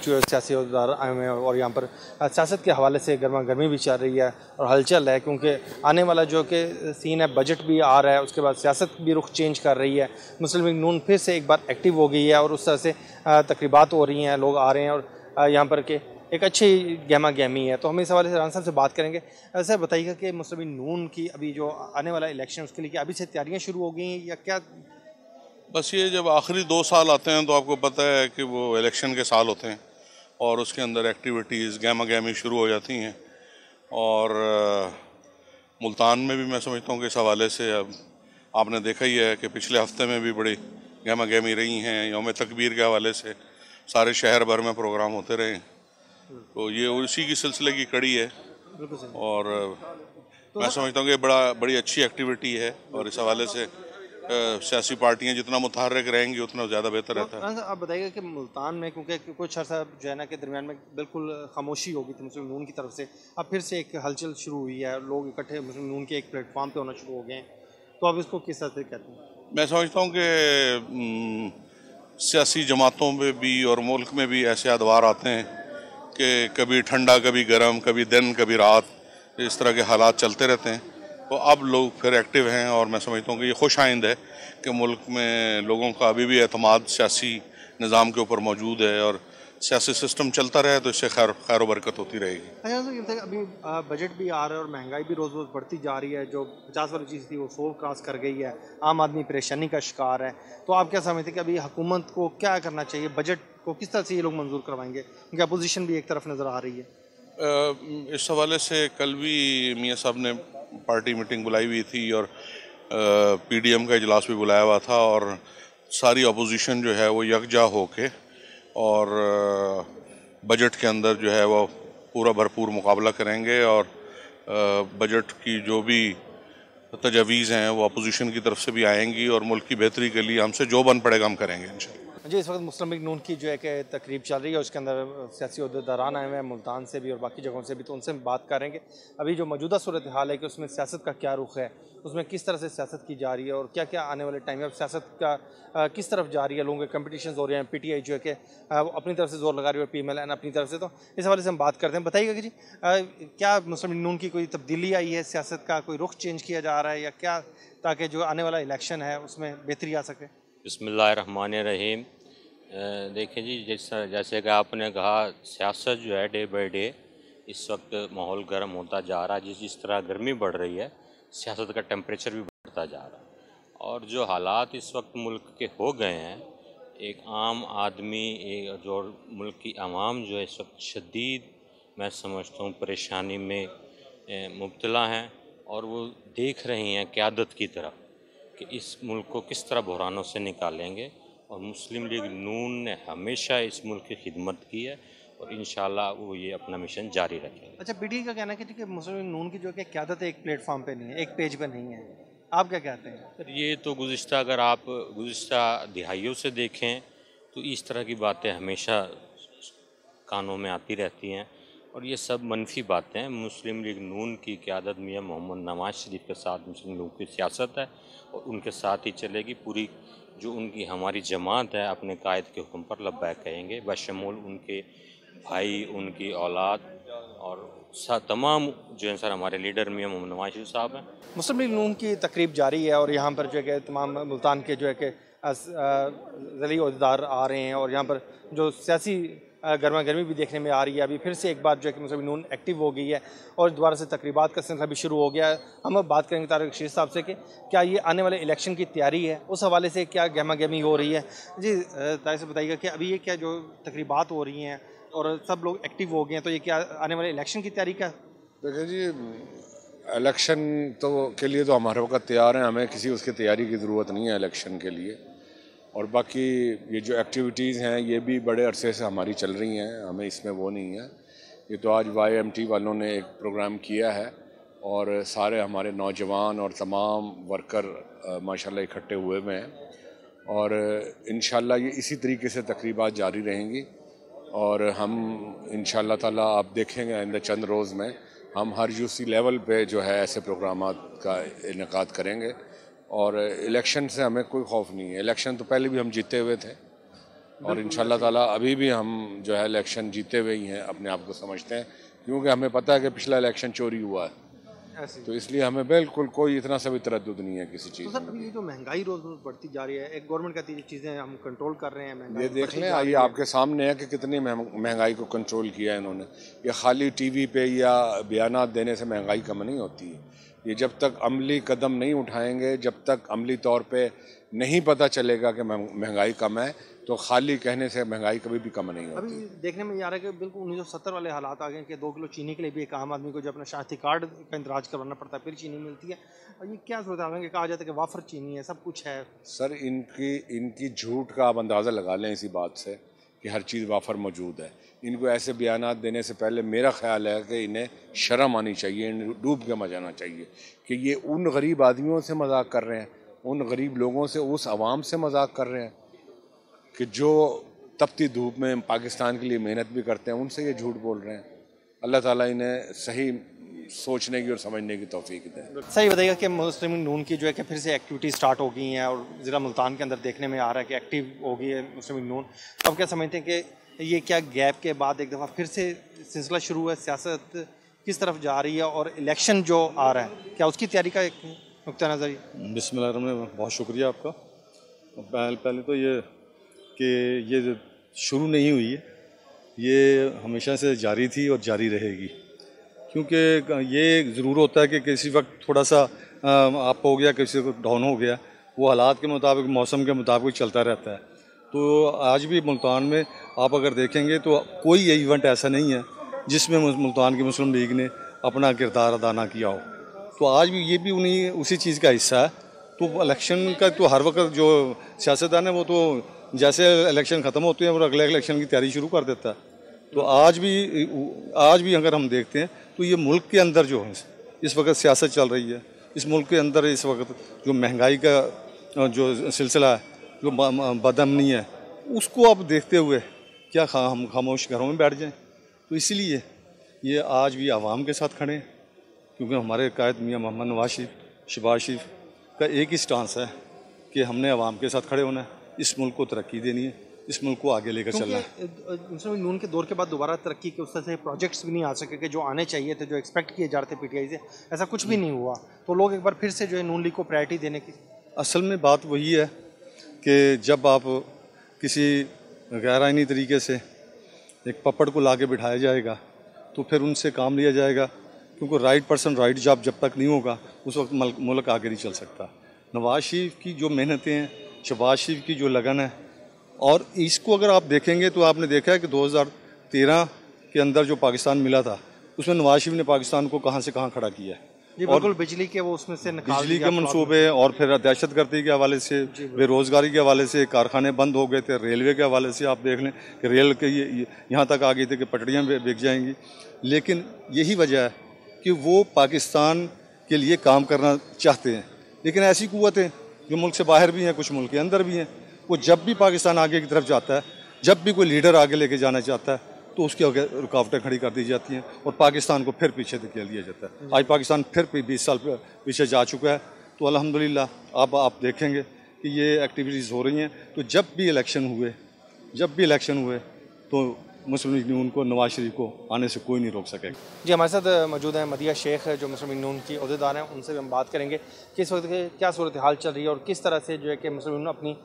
जो सियासी अहदेदार आए हुए हैं और यहाँ पर सियासत के हवाले से गर्मा गर्मी भी चल रही है और हलचल है, क्योंकि आने वाला जो कि सीन है, बजट भी आ रहा है, उसके बाद सियासत भी रुख चेंज कर रही है। मुस्लिम लीग नून फिर से एक बार एक्टिव हो गई है और उस तरह से तकरीबात हो रही हैं, लोग आ रहे हैं और यहाँ पर के एक अच्छी गहमा गहमी है। तो हम इस हवाले से राना साहब से बात करेंगे। सर बताइएगा कि मुस्लिम लीग नून की अभी जो आने वाला इलेक्शन उसके लिए अभी से तैयारियाँ शुरू हो गई हैं या क्या? बस ये जब आखिरी 2 साल आते हैं तो आपको पता है कि वो इलेक्शन के साल होते हैं और उसके अंदर एक्टिविटीज़ गहमा गहमी शुरू हो जाती हैं। और मुल्तान में भी मैं समझता हूँ कि इस हवाले से अब आपने देखा ही है कि पिछले हफ्ते में भी बड़ी गहमा गहमी रही हैं। यौम तकबीर के हवाले से सारे शहर भर में प्रोग्राम होते रहे, तो ये उसी की सिलसिले की कड़ी है। और मैं समझता हूँ कि बड़ी अच्छी एक्टिविटी है और इस हवाले से सियासी पार्टियां जितना मुतहर्रिक रहेंगी उतना ज़्यादा बेहतर रहता है। आप बताइएगा कि मुल्तान में क्योंकि कुछ अर्सा जो है ना के दरमियान में बिल्कुल खामोशी हो गई थी मुस्लिम नून की तरफ से, अब फिर से एक हलचल शुरू हुई है, लोग इकट्ठे मुस्लिम नून के एक प्लेटफॉर्म पे होना शुरू हो गए हैं, तो आप इसको किस तरह से कहते हैं? मैं समझता हूँ कि सियासी जमातों में भी और मुल्क में भी ऐसे अदवार आते हैं कि कभी ठंडा कभी गर्म, कभी दिन कभी रात, इस तरह के हालात चलते रहते हैं। तो अब लोग फिर एक्टिव हैं और मैं समझता हूँ कि ये खुश आइंद है कि मुल्क में लोगों का अभी भी एतमाद सियासी निज़ाम के ऊपर मौजूद है और सियासी सिस्टम चलता रहे तो इससे खैर व बरकत होती रहेगी। अच्छा तो अभी बजट भी आ रहा है और महंगाई भी रोज़ रोज़ बढ़ती जा रही है, जो 50 वाली चीज़ थी वो 100 क्रॉस कर गई है, आम आदमी परेशानी का शिकार है। तो आप क्या समझते हैं कि अभी हुकूमत को क्या करना चाहिए, बजट को किस तरह से ये लोग मंजूर करवाएंगे, क्योंकि अपोजिशन भी एक तरफ नज़र आ रही है? इस हवाले से कल भी मियाँ साहब ने पार्टी मीटिंग बुलाई हुई थी और पीडीएम का इजलास भी बुलाया हुआ था और सारी अपोजिशन जो है वो यकजा होके और बजट के अंदर जो है वो पूरा भरपूर मुकाबला करेंगे और बजट की जो भी तजावीज़ हैं वो अपोजिशन की तरफ से भी आएंगी और मुल्क की बेहतरी के लिए हमसे जो बन पड़ेगा हम करेंगे इंशाल्लाह। जी, इस वक्त मुस्लिम लीग नून की जो है कि तकरीब चल रही है, उसके अंदर सियासी अहदेदारान आए हुए हैं मुल्तान से भी और बाकी जगहों से भी, तो उनसे बात करेंगे अभी जो मौजूदा सूरत हाल है कि उसमें सियासत का क्या रुख है, उसमें किस तरह से सियासत की जा रही है और क्या क्या आने वाले टाइम में सियासत का किस तरफ जा रही है। लोगों के कंपटीशन हो रहे हैं, पीटीआई जो है कि अपनी तरफ से जोर लगा रही है, पीएमएल अपनी तरफ से, तो इस हवाले से हम बात करते हैं। बताइएगा कि जी क्या मुस्लिम लीग नून की कोई तब्दीली आई है, सियासत का कोई रुख चेंज किया जा रहा है या क्या, ताकि जो आने वाला इलेक्शन है उसमें बेहतरी आ सके? बिस्मिल्लाहिर्रहमानिर्रहीम। देखिए जी, जैसे कि आपने कहा, सियासत जो है डे बाय डे इस वक्त माहौल गर्म होता जा रहा है। जिस तरह गर्मी बढ़ रही है, सियासत का टेम्परेचर भी बढ़ता जा रहा है और जो हालात इस वक्त मुल्क के हो गए हैं, एक आम आदमी जो मुल्क की आवाम जो है इस वक्त शदीद, मैं समझता हूँ, परेशानी में मुब्तला हैं और वो देख रही हैं क़यादत की तरफ कि इस मुल्क को किस तरह बहरानों से निकालेंगे। और मुस्लिम लीग नून ने हमेशा इस मुल्क की खिदमत की है और इंशाल्लाह वो ये अपना मिशन जारी रखेंगे। अच्छा, पीटीआई का कहना है कि मुस्लिम लीग नून की जो है क़यादत एक प्लेटफॉर्म पे नहीं है, एक पेज पे नहीं है, आप क्या कहते हैं? सर, ये तो अगर आप गुज़िश्ता दिहाइयों से देखें तो इस तरह की बातें हमेशा कानों में आती रहती हैं और ये सब मनफी बातें हैं। मुस्लिम लीग नून की क़यादत मियां मोहम्मद नवाज शरीफ के साथ मुस्लिम लीग की सियासत है और उनके साथ ही चलेगी। पूरी जो उनकी हमारी जमात है अपने कायद के हुक्म पर लब्बैक कहेंगे, बशमूल उनके भाई, उनकी औलाद और तमाम जो हैं सर हमारे लीडर मियां मोहम्मद नवाज शरीफ साहब हैं। मुस्लिम लीग नून की तकरीब जारी है और यहाँ पर जो है कि तमाम मुल्तान के जो है कि ज़ली अहदेदार आ रहे हैं और यहाँ पर जो सियासी गर्मा गर्मी भी देखने में आ रही है। अभी फिर से एक बार जो है कि मुस्लिम लीग नून एक्टिव हो गई है और दोबारा से तकरीबात का सिलसिला भी शुरू हो गया है। हम अब बात करेंगे तारिक रशीद साहब से कि क्या ये आने वाले इलेक्शन की तैयारी है, उस हवाले से क्या गहमा गहमी हो रही है। जी तारिक से बताइएगा कि अभी ये क्या जो तकरीबात हो रही हैं और सब लोग एक्टिव हो गए हैं, तो ये क्या आने वाले इलेक्शन की तैयारी का? देखिए जी, इलेक्शन तो के लिए तो हमारे वक्त तैयार हैं, हमें किसी उसकी तैयारी की ज़रूरत नहीं है इलेक्शन के लिए। और बाकी ये जो एक्टिविटीज़ हैं ये भी बड़े अरसे से हमारी चल रही हैं, हमें इसमें वो नहीं है। ये तो आज YMT वालों ने एक प्रोग्राम किया है और सारे हमारे नौजवान और तमाम वर्कर माशाल्लाह इकट्ठे हुए हुए हैं और इंशाल्लाह ये इसी तरीके से तकरीबात जारी रहेंगी और हम इंशाल्लाह ताला आप देखेंगे आइंदा चंद रोज़ में हम हर यूसी लेवल पे जो है ऐसे प्रोग्रामात का इनेकाद करेंगे और इलेक्शन से हमें कोई खौफ नहीं है। इलेक्शन तो पहले भी हम जीते हुए थे और इंशाल्लाह ताला अभी भी हम जो है इलेक्शन जीते हुए ही हैं, अपने आप को समझते हैं, क्योंकि हमें पता है कि पिछला इलेक्शन चोरी हुआ है, तो इसलिए हमें बिल्कुल कोई इतना सा भी तरद्दुद नहीं है किसी चीज़ तो सर, अभी ये जो महंगाई रोज रोज बढ़ती जा रही है, एक गवर्नमेंट कहती है चीज़ें हम कंट्रोल कर रहे हैं, महंगाई ये देख लें, आइए आपके सामने है कि कितनी महंगाई को कंट्रोल किया है इन्होंने। ये खाली टीवी पे या बयानात देने से महंगाई कम नहीं होती है। ये जब तक अमली कदम नहीं उठाएंगे, जब तक अमली तौर पे नहीं पता चलेगा कि महंगाई कम है, तो खाली कहने से महंगाई कभी भी कम नहीं होती। अभी देखने में ये आ रहा है कि बिल्कुल 1970 वाले हालात आ गए कि 2 किलो चीनी के लिए भी एक आम आदमी को जो अपना शनाख्ती कार्ड का इंतराज करवाना पड़ता है, फिर चीनी मिलती है। और ये क्या सूरत हाल है कि कहा जाता है कि वाफर चीनी है, सब कुछ है। सर, इनकी झूठ का आप अंदाज़ा लगा लें इसी बात से कि हर चीज़ वाफर मौजूद है। इनको ऐसे बयानात देने से पहले मेरा ख्याल है कि इन्हें शर्म आनी चाहिए, इन्हें डूब के मर जाना चाहिए कि ये उन गरीब आदमियों से मजाक कर रहे हैं, उन गरीब लोगों से, उस आवाम से मजाक कर रहे हैं कि जो तपती धूप में पाकिस्तान के लिए मेहनत भी करते हैं, उनसे ये झूठ बोल रहे हैं। अल्लाह ताला इन्हें सही सोचने की और समझने की तौफीक दे। सही बताइएगा कि मुस्लिम नून की जो है कि फिर से एक्टिविटी स्टार्ट हो गई हैं और ज़िला मुल्तान के अंदर देखने में आ रहा है कि एक्टिव हो गई है मुस्लिम नून। अब क्या समझते हैं कि ये क्या गैप के बाद एक दफ़ा फिर से सिलसिला शुरू है, सियासत किस तरफ जा रही है और इलेक्शन जो आ रहा है, क्या उसकी तैयारी का एक नुक्ता नज़र? बिस्मिल्लाह, बहुत शुक्रिया आपका। पहले तो ये कि ये शुरू नहीं हुई है, ये हमेशा से जारी थी और जारी रहेगी, क्योंकि ये ज़रूर होता है कि किसी वक्त थोड़ा सा अप हो गया, किसी को डाउन हो गया, वो हालात के मुताबिक, मौसम के मुताबिक चलता रहता है। तो आज भी मुल्तान में आप अगर देखेंगे तो कोई ये इवेंट ऐसा नहीं है जिसमें मुल्तान की मुस्लिम लीग ने अपना किरदार अदा ना किया हो। तो आज भी ये भी उसी चीज़ का हिस्सा है। तो इलेक्शन का तो हर वक्त जो सियासतदान है वो तो जैसे इलेक्शन ख़त्म होते हैं और अगले इलेक्शन की तैयारी शुरू कर देता है। तो आज भी अगर हम देखते हैं तो ये मुल्क के अंदर जो है इस वक्त सियासत चल रही है, इस मुल्क के अंदर इस वक्त जो महंगाई का जो सिलसिला है, जो बदअमनी है, उसको आप देखते हुए क्या हम खामोश घरों में बैठ जाएं? तो इसलिए ये आज भी आवाम के साथ खड़े हैं, क्योंकि हमारे कायद मियां मोहम्मद नवाज शरीफ, शहबाज शरीफ का एक ही स्टांस है कि हमने आवाम के साथ खड़े होना है, इस मुल्क को तरक्की देनी है, इस मुल्क को आगे लेकर चलना है। मुस्लिम नून के दौर के बाद दोबारा तरक्की के उस तरह से प्रोजेक्ट्स भी नहीं आ सके कि जो आने चाहिए थे, जो एक्सपेक्ट किए जा रहे थे पीटीआई से, ऐसा कुछ भी नहीं हुआ। तो लोग एक बार फिर से जो है नून लीग को प्रायोरिटी देने की, असल में बात वही है कि जब आप किसी गैर आइनी तरीके से एक पपड़ को ला के बिठाया जाएगा तो फिर उनसे काम लिया जाएगा, क्योंकि राइट पर्सन राइट जॉब जब तक नहीं होगा उस वक्त मुल्क आगे नहीं चल सकता। नवाज शरीफ की जो मेहनतें हैं, शहबाज शरीफ की जो लगन है, और इसको अगर आप देखेंगे तो आपने देखा है कि 2013 के अंदर जो पाकिस्तान मिला था उसमें नवाज शरीफ ने पाकिस्तान को कहाँ से कहाँ खड़ा किया है। बिल्कुल बिजली के वो उसमें से बिजली के मंसूबे, और फिर दहशतगर्दी के हवाले से, बेरोज़गारी के हवाले से, कारखाने बंद हो गए थे, रेलवे के हवाले से आप देख लें कि रेल के यहाँ तक आ गई थी कि पटड़ियाँ बिक जाएंगी। लेकिन यही वजह है कि वो पाकिस्तान के लिए काम करना चाहते हैं, लेकिन ऐसी कुव्वतें जो मुल्क से बाहर भी हैं, कुछ मुल्क के अंदर भी हैं, वो जब भी पाकिस्तान आगे की तरफ जाता है, जब भी कोई लीडर आगे लेके जाना चाहता है तो उसके आगे रुकावटें खड़ी कर दी जाती हैं और पाकिस्तान को फिर पीछे धकेल दिया जाता है। आज पाकिस्तान फिर 20 साल पीछे जा चुका है। तो अल्हम्दुलिल्लाह अब आप देखेंगे कि ये एक्टिविटीज़ हो रही हैं। तो जब भी इलेक्शन हुए तो मुस्लिम लीग नून को, नवाज शरीफ को आने से कोई नहीं रोक सकेगा। जी, हमारे साथ मौजूद हैं मदिया शेख जो मुस्लिम लीग नून की अहदेदार हैं, उनसे भी हम बात करेंगे कि इस वक्त क्या सूरत हाल चल रही है और किस तरह से जो है कि मुस्लिम लीग नून अपनी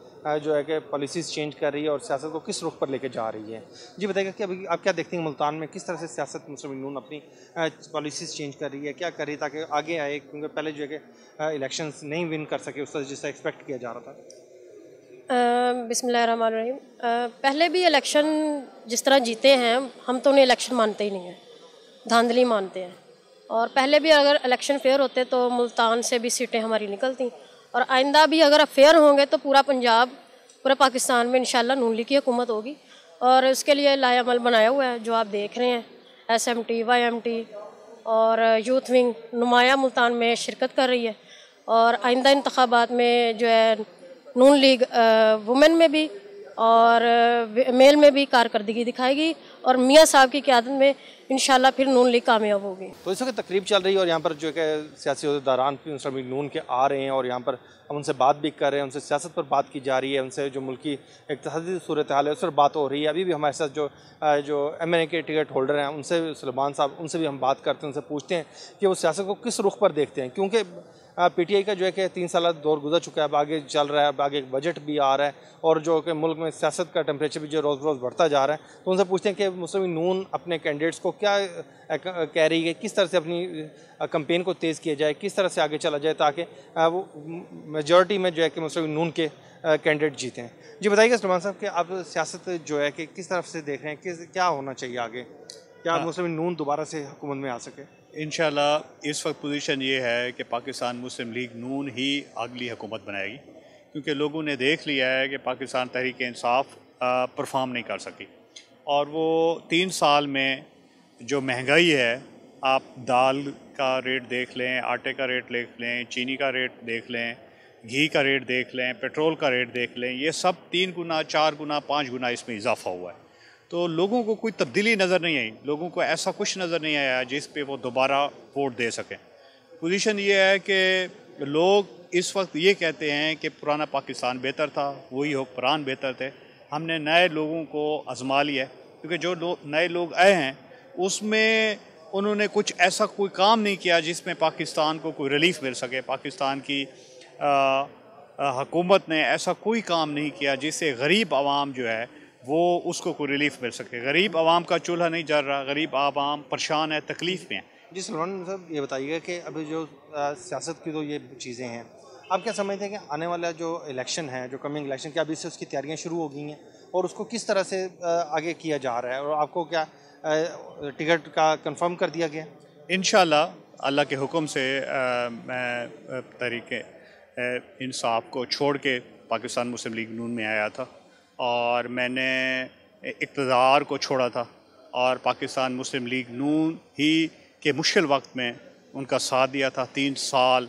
जो है कि पॉलिसीज़ चेंज कर रही है और सियासत को किस रुख पर लेके जा रही है। जी बताइएगा कि अभी आप क्या देखते हैं मुल्तान में किस तरह से सियासत मुस्लिम लीग नून अपनी पॉलिसीज़ चेंज कर रही है, क्या कर रही है ताकि आगे आए, क्योंकि पहले जो है कि इलेक्शंस नहीं विन कर सके उस तरह जिससे एक्सपेक्ट किया जा रहा था। बिस्मिल्लाहिर्रहमानिर्रहीम। पहले भी इलेक्शन जिस तरह जीते हैं हम तो उन्हें इलेक्शन मानते ही नहीं हैं, धांधली मानते हैं। और पहले भी अगर इलेक्शन फेयर होते तो मुल्तान से भी सीटें हमारी निकलती, और आइंदा भी अगर फेयर होंगे तो पूरा पंजाब, पूरा पाकिस्तान में इंशाल्लाह नून लीग की हुकूमत होगी। और उसके लिए लाएअमल बनाया हुआ है जो आप देख रहे हैं, SMT, YMT और यूथ विंग नुमाया मुल्तान में शिरकत कर रही है। और आइंदा इंतखाबात में जो है नून लीग वुमेन में भी और मेल में भी कारकर्दगी दिखाएगी और मियाँ साहब की क़यादत में इंशाल्लाह फिर नून लीग कामयाब होगी। तो इस वक्त तकरीब चल रही है और यहाँ पर जो है कि सियासी अहदेदारान मुस्लिम लीग नून के आ रहे हैं और यहाँ पर हम उनसे बात भी कर रहे हैं, उनसे सियासत पर बात की जा रही है, उनसे जो मुल्क की इक़्तिसादी सूरत हाल है उस पर बात हो रही है। अभी भी हमारे साथ जो MNA के टिकट होल्डर हैं उनसे, सुलेमान साहब, उनसे भी हम बात करते हैं, उनसे पूछते हैं कि वो सियासत को किस रुख पर देखते हैं, क्योंकि PTI का जो है कि 3 साल दौर गुजर चुका है, अब आगे चल रहा है, अब आगे एक बजट भी आ रहा है और जो कि मुल्क में सियासत का टेम्परेचर भी जो रोज़ रोज़ बढ़ता जा रहा है। तो उनसे पूछते हैं कि मुस्लिम लीग नून अपने कैंडिडेट्स को क्या कह रही है, किस तरह से अपनी कैंपेन को तेज़ किया जाए, किस तरह से आगे चला जाए ताकि वो मेजॉरिटी में जो है कि मुस्लिम लीग नून के कैंडिडेट जीते हैं। जी बताइएगा सुलेमान साहब कि आप सियासत जो है कि किस तरफ से देख रहे हैं, क्या होना चाहिए आगे, क्या मुस्लिम लीग नून दोबारा से हुकूमत में आ सके? इंशाल्लाह इस वक्त पोजीशन ये है कि पाकिस्तान मुस्लिम लीग नून ही अगली हुकूमत बनाएगी, क्योंकि लोगों ने देख लिया है कि पाकिस्तान तहरीक इंसाफ परफॉर्म नहीं कर सकी और वो 3 साल में जो महंगाई है, आप दाल का रेट देख लें, आटे का रेट देख लें, चीनी का रेट देख लें, घी का रेट देख लें, पेट्रोल का रेट देख लें, ये सब 3 गुना 4 गुना 5 गुना इसमें इजाफा हुआ है। तो लोगों को कोई तब्दीली नज़र नहीं आई, लोगों को ऐसा कुछ नज़र नहीं आया जिस पे वो दोबारा वोट दे सकें। पोजीशन ये है कि लोग इस वक्त ये कहते हैं कि पुराना पाकिस्तान बेहतर था, वही हुक्मरान बेहतर थे। हमने नए लोगों को आजमा लिया है, क्योंकि जो नए लोग आए हैं उसमें उन्होंने कुछ ऐसा कोई काम नहीं किया जिसमें पाकिस्तान को कोई रिलीफ मिल सके। पाकिस्तान की हुकूमत ने ऐसा कोई काम नहीं किया जिससे गरीब आवाम जो है वो उसको कोई रिलीफ मिल सके। गरीब आवाम का चूल्हा नहीं जल रहा, गरीब आवाम परेशान है, तकलीफ़ में है। जी सुलेमान साहब, ये बताइएगा कि अभी जो सियासत की तो ये चीज़ें हैं, आप क्या समझते हैं कि आने वाला जो इलेक्शन है, जो कमिंग इलेक्शन, क्या अभी से उसकी तैयारियां शुरू हो गई हैं और उसको किस तरह से आगे किया जा रहा है, और आपको क्या टिकट का कंफर्म कर दिया गया? इंशाल्लाह अल्लाह के हुक्म से मैं तहरीक इंसाफ को छोड़ के पाकिस्तान मुस्लिम लीग नून में आया था और मैंने इक़्तिदार को छोड़ा था और पाकिस्तान मुस्लिम लीग नून ही के मुश्किल वक्त में उनका साथ दिया था। 3 साल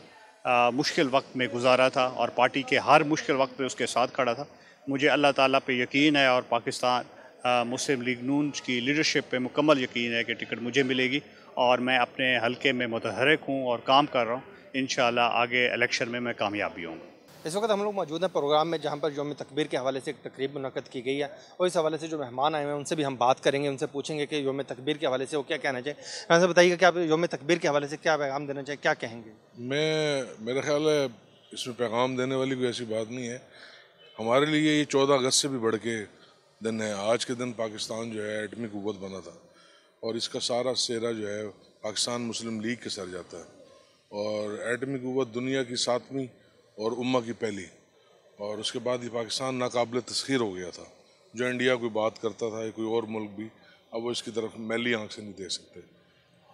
मुश्किल वक्त में गुजारा था और पार्टी के हर मुश्किल वक्त पे उसके साथ खड़ा था। मुझे अल्लाह ताला पे यकीन है और पाकिस्तान मुस्लिम लीग नून की लीडरशिप पे मुकम्मल यकीन है कि टिकट मुझे मिलेगी और मैं अपने हलके में मुतहर्रिक हूँ और काम कर रहा हूँ। इंशाल्लाह आगे इलेक्शन में मैं कामयाब भी होऊंगा। इस वक्त हम लोग मौजूद हैं प्रोग्राम में, जहाँ पर यौम तकबीर के हवाले से एक तकरीब मुनक़्क़द की गई है और इस हवाले से जो मेहमान आए हैं उनसे भी हम बात करेंगे, उनसे पूछेंगे कि यौम तकबीर के हवाले से वो क्या कहना चाहिए। यहाँ से बताइएगा कि आप यौम तकबीर के हवाले से क्या पैगाम देना चाहिए, क्या कहेंगे? मेरा ख्याल है इसमें पैगाम देने वाली कोई ऐसी बात नहीं है। हमारे लिए ये 14 अगस्त से भी बढ़ के दिन है। आज के दिन पाकिस्तान जो है एटमी क़ुव्वत बना था और इसका सारा सेहरा जो है पाकिस्तान मुस्लिम लीग के सर जाता है और एटमी क़ुव्वत दुनिया की 7वीं और उम्मा की पहली, और उसके बाद ये पाकिस्तान नाकाबिल तस्खीर हो गया था। जो इंडिया कोई बात करता था या कोई और मुल्क भी, अब वो इसकी तरफ मैली आंख से नहीं देख सकते।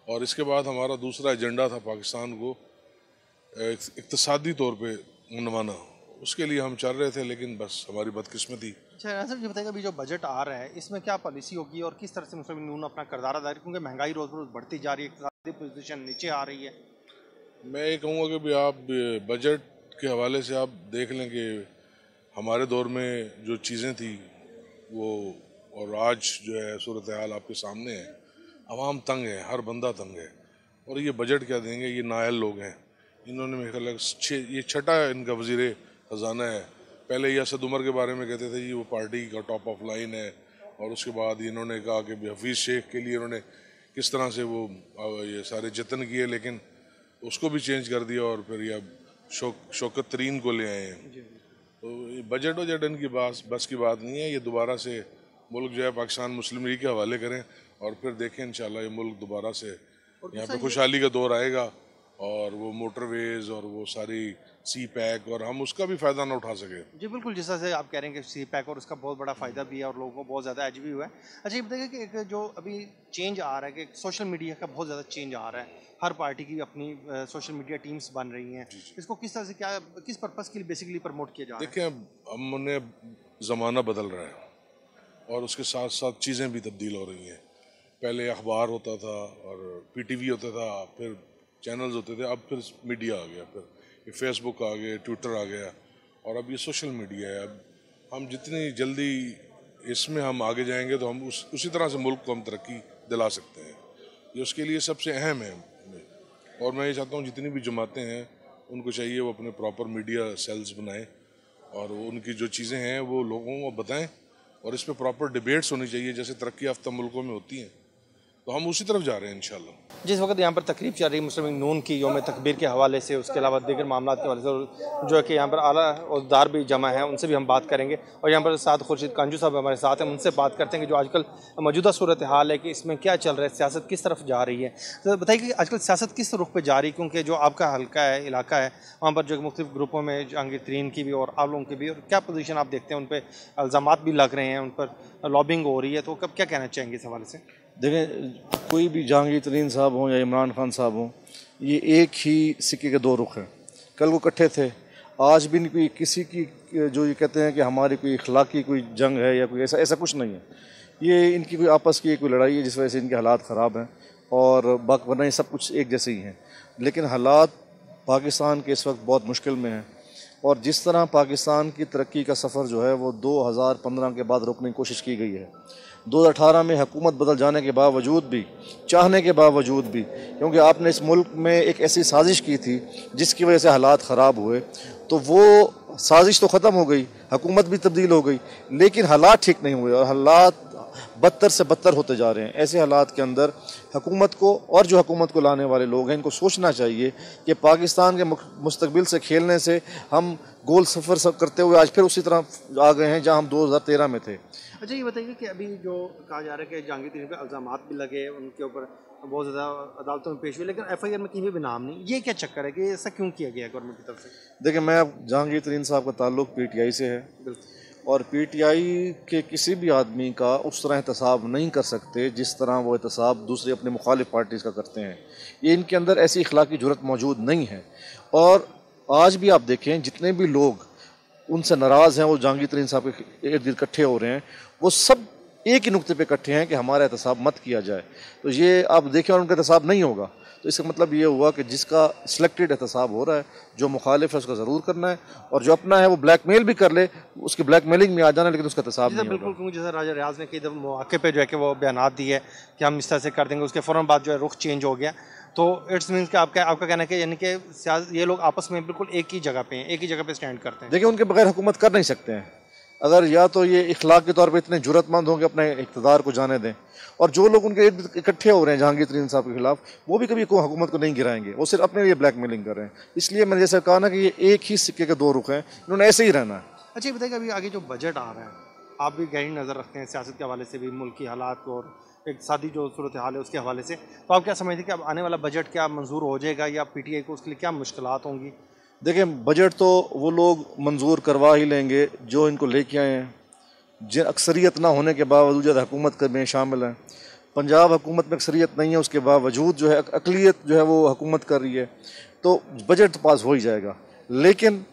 और इसके बाद हमारा दूसरा एजेंडा था पाकिस्तान को इक़्तिसादी तौर पे मनवाना, उसके लिए हम चल रहे थे, लेकिन बस हमारी बदकिस्मती। अच्छा सर, ये बताइएगा अभी जो बजट आ रहा है इसमें क्या पॉलिसी होगी और किस तरह से मुस्लिम लीग नून अपना किरदार अदा करेगी, क्योंकि महंगाई रोज़ रोज़ बढ़ती जा रही है, इक़्तिसादी पोजीशन नीचे आ रही है। मैं ये कहूँगा कि भी आप बजट के हवाले से आप देख लें कि हमारे दौर में जो चीज़ें थी वो और आज जो है सूरत हाल आपके सामने है। आवाम तंग है, हर बंदा तंग है और ये बजट क्या देंगे, ये नायल लोग हैं। इन्होंने मेरे ख्याल ये छठा इनका वज़ीर ख़जाना है। पहले ये असद उमर के बारे में कहते थे जी वो पार्टी का टॉप ऑफ लाइन है, और उसके बाद इन्होंने कहा कि हफीज़ शेख के लिए इन्होंने किस तरह से वो ये सारे जतन किए, लेकिन उसको भी चेंज कर दिया और फिर ये शौकत तरीन को ले आए हैं। तो ये बजट वजट इनकी बस की बात नहीं है। ये दोबारा से मुल्क जो है पाकिस्तान मुस्लिम लीग के हवाले करें और फिर देखें इंशाल्लाह ये मुल्क दोबारा से यहाँ पे खुशहाली का दौर आएगा और वो मोटरवेज़ और वो सारी सी पैक और हम उसका भी फ़ायदा ना उठा सके। जी बिल्कुल, जिस तरह से आप कह रहे हैं कि सी पैक और उसका बहुत बड़ा फ़ायदा भी है और लोगों को बहुत ज़्यादा एज भी हुआ है। अच्छा ये बताइए कि एक जो अभी चेंज आ रहा है कि सोशल मीडिया का बहुत ज़्यादा चेंज आ रहा है, हर पार्टी की अपनी सोशल मीडिया टीम्स बन रही हैं, इसको किस तरह से किस पर्पज़ के लिए बेसिकली प्रमोट किया जा रहा है? देखिए हमने ज़माना बदल रहा है और उसके साथ साथ चीज़ें भी तब्दील हो रही हैं। पहले अखबार होता था और PTV होता था, फिर चैनल्स होते थे, अब फिर मीडिया आ गया, फिर ये फेसबुक आ गया, ट्विटर आ गया और अब ये सोशल मीडिया है। अब हम जितनी जल्दी इसमें हम आगे जाएंगे तो हम उसी तरह से मुल्क को हम तरक्की दिला सकते हैं। ये उसके लिए सबसे अहम है। और मैं ये चाहता हूँ जितनी भी जमातें हैं उनको चाहिए वो अपने प्रॉपर मीडिया सेल्स बनाएं और उनकी जो चीज़ें हैं वो लोगों को बताएं और इस पर प्रॉपर डिबेट्स होनी चाहिए जैसे तरक्की याफ्ता मुल्कों में होती हैं। तो हम उसी तरफ जा रहे हैं इंशाल्लाह। जिस वक्त यहाँ पर तकरीब चल रही है मुस्लिम लीग नून की यौम तकबीर के हवाले से, उसके अलावा दीगर मामला के हवाले से जो है कि यहाँ पर आला ओहदेदार भी जमा हैं, उनसे भी हम बात करेंगे। और यहाँ पर साथ खुर्शीद कांजू साहब हमारे साथ हैं, उनसे बात करते हैं कि जो आजकल मौजूदा सूरत हाल है कि इसमें क्या चल रहा है, सियासत किस तरफ जा रही है। तो बताइए कि आजकल सियासत किस रुख पर जा रही है, क्योंकि जो आपका हल्का है, इलाका है, वहाँ पर जो मुख्तलिफ ग्रुपों में जहांगीर तरीन की भी और आप लोगों की भी, और क्या पोजीशन आप देखते हैं, उन पर इल्ज़ामात भी लग रहे हैं, उन पर लॉबिंग हो रही है, तो कब क्या कहना चाहेंगे इस हवाले से? देखें, कोई भी जहांगीर तरीन साहब हों या इमरान खान साहब हों, ये एक ही सिक्के के दो रुख हैं। कल वो इकट्ठे थे, आज भी नहीं कोई किसी की जो ये कहते हैं कि हमारी कोई इखलाकी कोई जंग है या कोई ऐसा कुछ नहीं है। ये इनकी कोई आपस की कोई लड़ाई है जिस वजह से इनके हालात ख़राब हैं और वरना ये सब कुछ एक जैसे ही हैं। लेकिन हालात पाकिस्तान के इस वक्त बहुत मुश्किल में हैं और जिस तरह पाकिस्तान की तरक्की का सफ़र जो है वो 2015 के बाद रोकने की कोशिश की गई है। 2018 में हुकूमत बदल जाने के बावजूद भी, चाहने के बावजूद भी, क्योंकि आपने इस मुल्क में एक ऐसी साजिश की थी जिसकी वजह से हालात ख़राब हुए, तो वो साजिश तो ख़त्म हो गई, हुकूमत भी तब्दील हो गई, लेकिन हालात ठीक नहीं हुए और हालात बदतर से बदतर होते जा रहे हैं। ऐसे हालात के अंदर हुकूमत को और जो हुकूमत को लाने वाले लोग हैं इनको सोचना चाहिए कि पाकिस्तान के मुस्तकबिल से खेलने से हम गोल सफ़र करते हुए आज फिर उसी तरह आ गए हैं जहां हम 2013 में थे। अच्छा, ये बताइए कि अभी जो कहा जा रहा है कि जहांगीर तरीन पर इल्ज़ामात भी लगे, उनके ऊपर बहुत ज़्यादा अदालतों में पेश हुए, लेकिन FIR में कहीं भी नाम नहीं, ये क्या चक्कर है कि ऐसा क्यों किया गया गवर्नमेंट की तरफ से? देखिए, मैं जहांगीर तरीन साहब का ताल्लुक PTI से है और PTI के किसी भी आदमी का उस तरह एहतसाब नहीं कर सकते जिस तरह वो एहतसाब दूसरे अपने मुखालिफ पार्टीज़ का करते हैं। ये इनके अंदर ऐसी इखलाकी जुर्रत मौजूद नहीं है। और आज भी आप देखें जितने भी लोग उनसे नाराज़ हैं, वो जहांगीर तरीन साहब के इर्द गिर्द इकट्ठे हो रहे हैं, वो सब एक ही नुक्ते पे इकट्ठे हैं कि हमारा एहतसाब मत किया जाए। तो ये आप देखें और उनका एहतसाब नहीं होगा, तो इसका मतलब ये हुआ कि जिसका सिलेक्टेड एहतसाब हो रहा है, जो मुखालिफ है उसका ज़रूर करना है और जो अपना है वो ब्लैकमेल भी कर ले, उसकी ब्लैकमेलिंग में आ जाना, लेकिन उसका एहतसाब नहीं बिल्कुल, होगा। क्योंकि जैसे राजा रियाज ने कई दफ़ा मौके पे जो है कि वो बयान दिए कि हम इस तरह से कर देंगे, उसके फ़ौरन बाद जो है रुख चेंज हो गया। तो इट्स मीन्स कि आपका कहना है कि यानी कि ये लोग आपस में बिल्कुल एक ही जगह पे हैं, एक ही जगह पे स्टैंड करते हैं। देखिए, उनके बगैर हुकूमत कर नहीं सकते हैं। अगर या तो ये इखलाक के तौर पे इतने जुर्रतमंद होंगे अपने इक़्तिदार को जाने दें, और जो लोग उनके इकट्ठे हो रहे हैं जहांगीर तरीन साहब के खिलाफ, वो भी कभी हुकूमत को नहीं गिराएंगे, वो सिर्फ अपने लिए ब्लैकमेलिंग कर रहे हैं। इसलिए मैंने जैसे कहा ना कि ये एक ही सिक्के के दो रुख हैं, इन्होंने ऐसे ही रहना है। अच्छा, ये बताइए अभी आगे जो बजट आ रहा है, आप भी गहरी नज़र रखते हैं सियासत के हवाले से भी, मुल्क की हालात और इक़्तिसादी जो सूरत हाल है उसके हवाले से, तो आप क्या समझते हैं कि अब आने वाला बजट क्या मंजूर हो जाएगा या PTI को उसके लिए क्या मुश्किलात होंगी? देखिए, बजट तो वो लोग मंजूर करवा ही लेंगे जो इनको लेके आए हैं, जिन अक्सरियत ना होने के बावजूद हुकूमत में शामिल हैं। पंजाब हुकूमत में अक्सरियत नहीं है, उसके बावजूद जो है अक़लियत जो है वो हुकूमत कर रही है, तो बजट तो पास हो ही जाएगा। लेकिन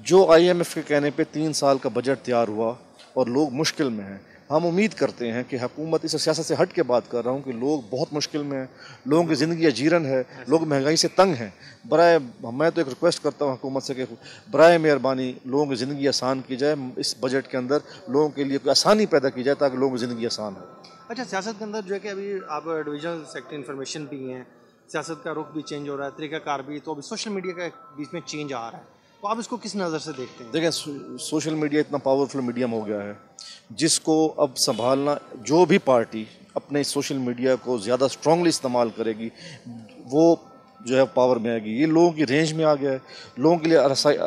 जो IMF के कहने पे 3 साल का बजट तैयार हुआ और लोग मुश्किल में हैं, हम उम्मीद करते हैं कि हुकूमत, इस सियासत से हट के बात कर रहा हूँ, कि लोग बहुत मुश्किल में हैं, लोगों की ज़िंदगी अजीरन है, लोग महंगाई से तंग हैं। मैं तो एक रिक्वेस्ट करता हूँ हुकूमत से कि बराए मेहरबानी लोगों की ज़िंदगी आसान की जाए, इस बजट के अंदर लोगों के लिए कोई आसानी पैदा की जाए ताकि लोगों की ज़िंदगी आसान हो। अच्छा, सियासत के अंदर जो है कि अभी आप डिवीजनल सेक्टर इन्फॉर्मेशन भी हैं, सियासत का रुख भी चेंज हो रहा है, तरीक़ाकार भी, तो अभी सोशल मीडिया का बीच में चेंज आ रहा है, तो आप इसको किस नज़र से देखते हैं? देखें, सोशल मीडिया इतना पावरफुल मीडियम हो गया है जिसको अब संभालना, जो भी पार्टी अपने सोशल मीडिया को ज़्यादा स्ट्रांगली इस्तेमाल करेगी वो जो है पावर में आएगी। ये लोगों की रेंज में आ गया है, लोगों के लिए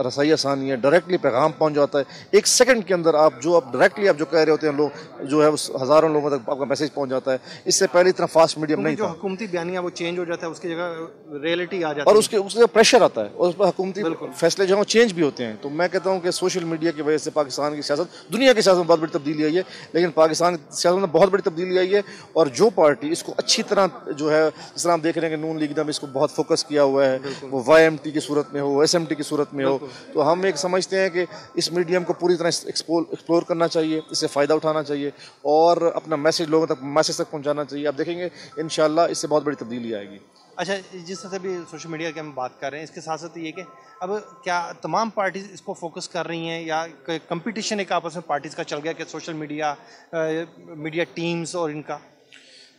रसाई आसानी है, डायरेक्टली पैगाम पहुंच जाता है। 1 सेकंड के अंदर आप जो कह रहे होते हैं लोग जो है हज़ारों लोगों तक आपका मैसेज पहुंच जाता है। इससे पहले इतना फास्ट मीडियम नहीं था। जो हुकूमती बयानिया वो चेंज हो जाता है, उसकी जगह रियलिटी आ जाती है और उसके प्रेशर आता है और उस पर हुकूमती फैसले जो हैं चेंज भी होते हैं। तो मैं कहता हूँ कि सोशल मीडिया की वजह से पाकिस्तान की सियासत, दुनिया की सियासत में बहुत बड़ी तब्दीली आई है, लेकिन पाकिस्तान की सियासत में बहुत बड़ी तब्दीली आई है। और जो पार्टी इसको अच्छी तरह जो है, जिस तरह आप देख रहे हैं कि नून लीग ने इसको बहुत फोकस किया हुआ है, वो YMT की सूरत में हो, SMT की सूरत में हो, तो हम एक समझते हैं कि इस मीडियम को पूरी तरह एक्सप्लोर करना चाहिए, इससे फ़ायदा उठाना चाहिए और अपना मैसेज लोगों तक पहुंचाना चाहिए। आप देखेंगे इंशाल्लाह इससे बहुत बड़ी तब्दीली आएगी। अच्छा, जिस तरह से भी सोशल मीडिया की हम बात कर रहे हैं, इसके साथ साथ ये कि अब क्या तमाम पार्टीज इसको फोकस कर रही हैं या कंपटीशन एक आपस में पार्टीज़ का चल गया कि सोशल मीडिया मीडिया टीम्स और इनका?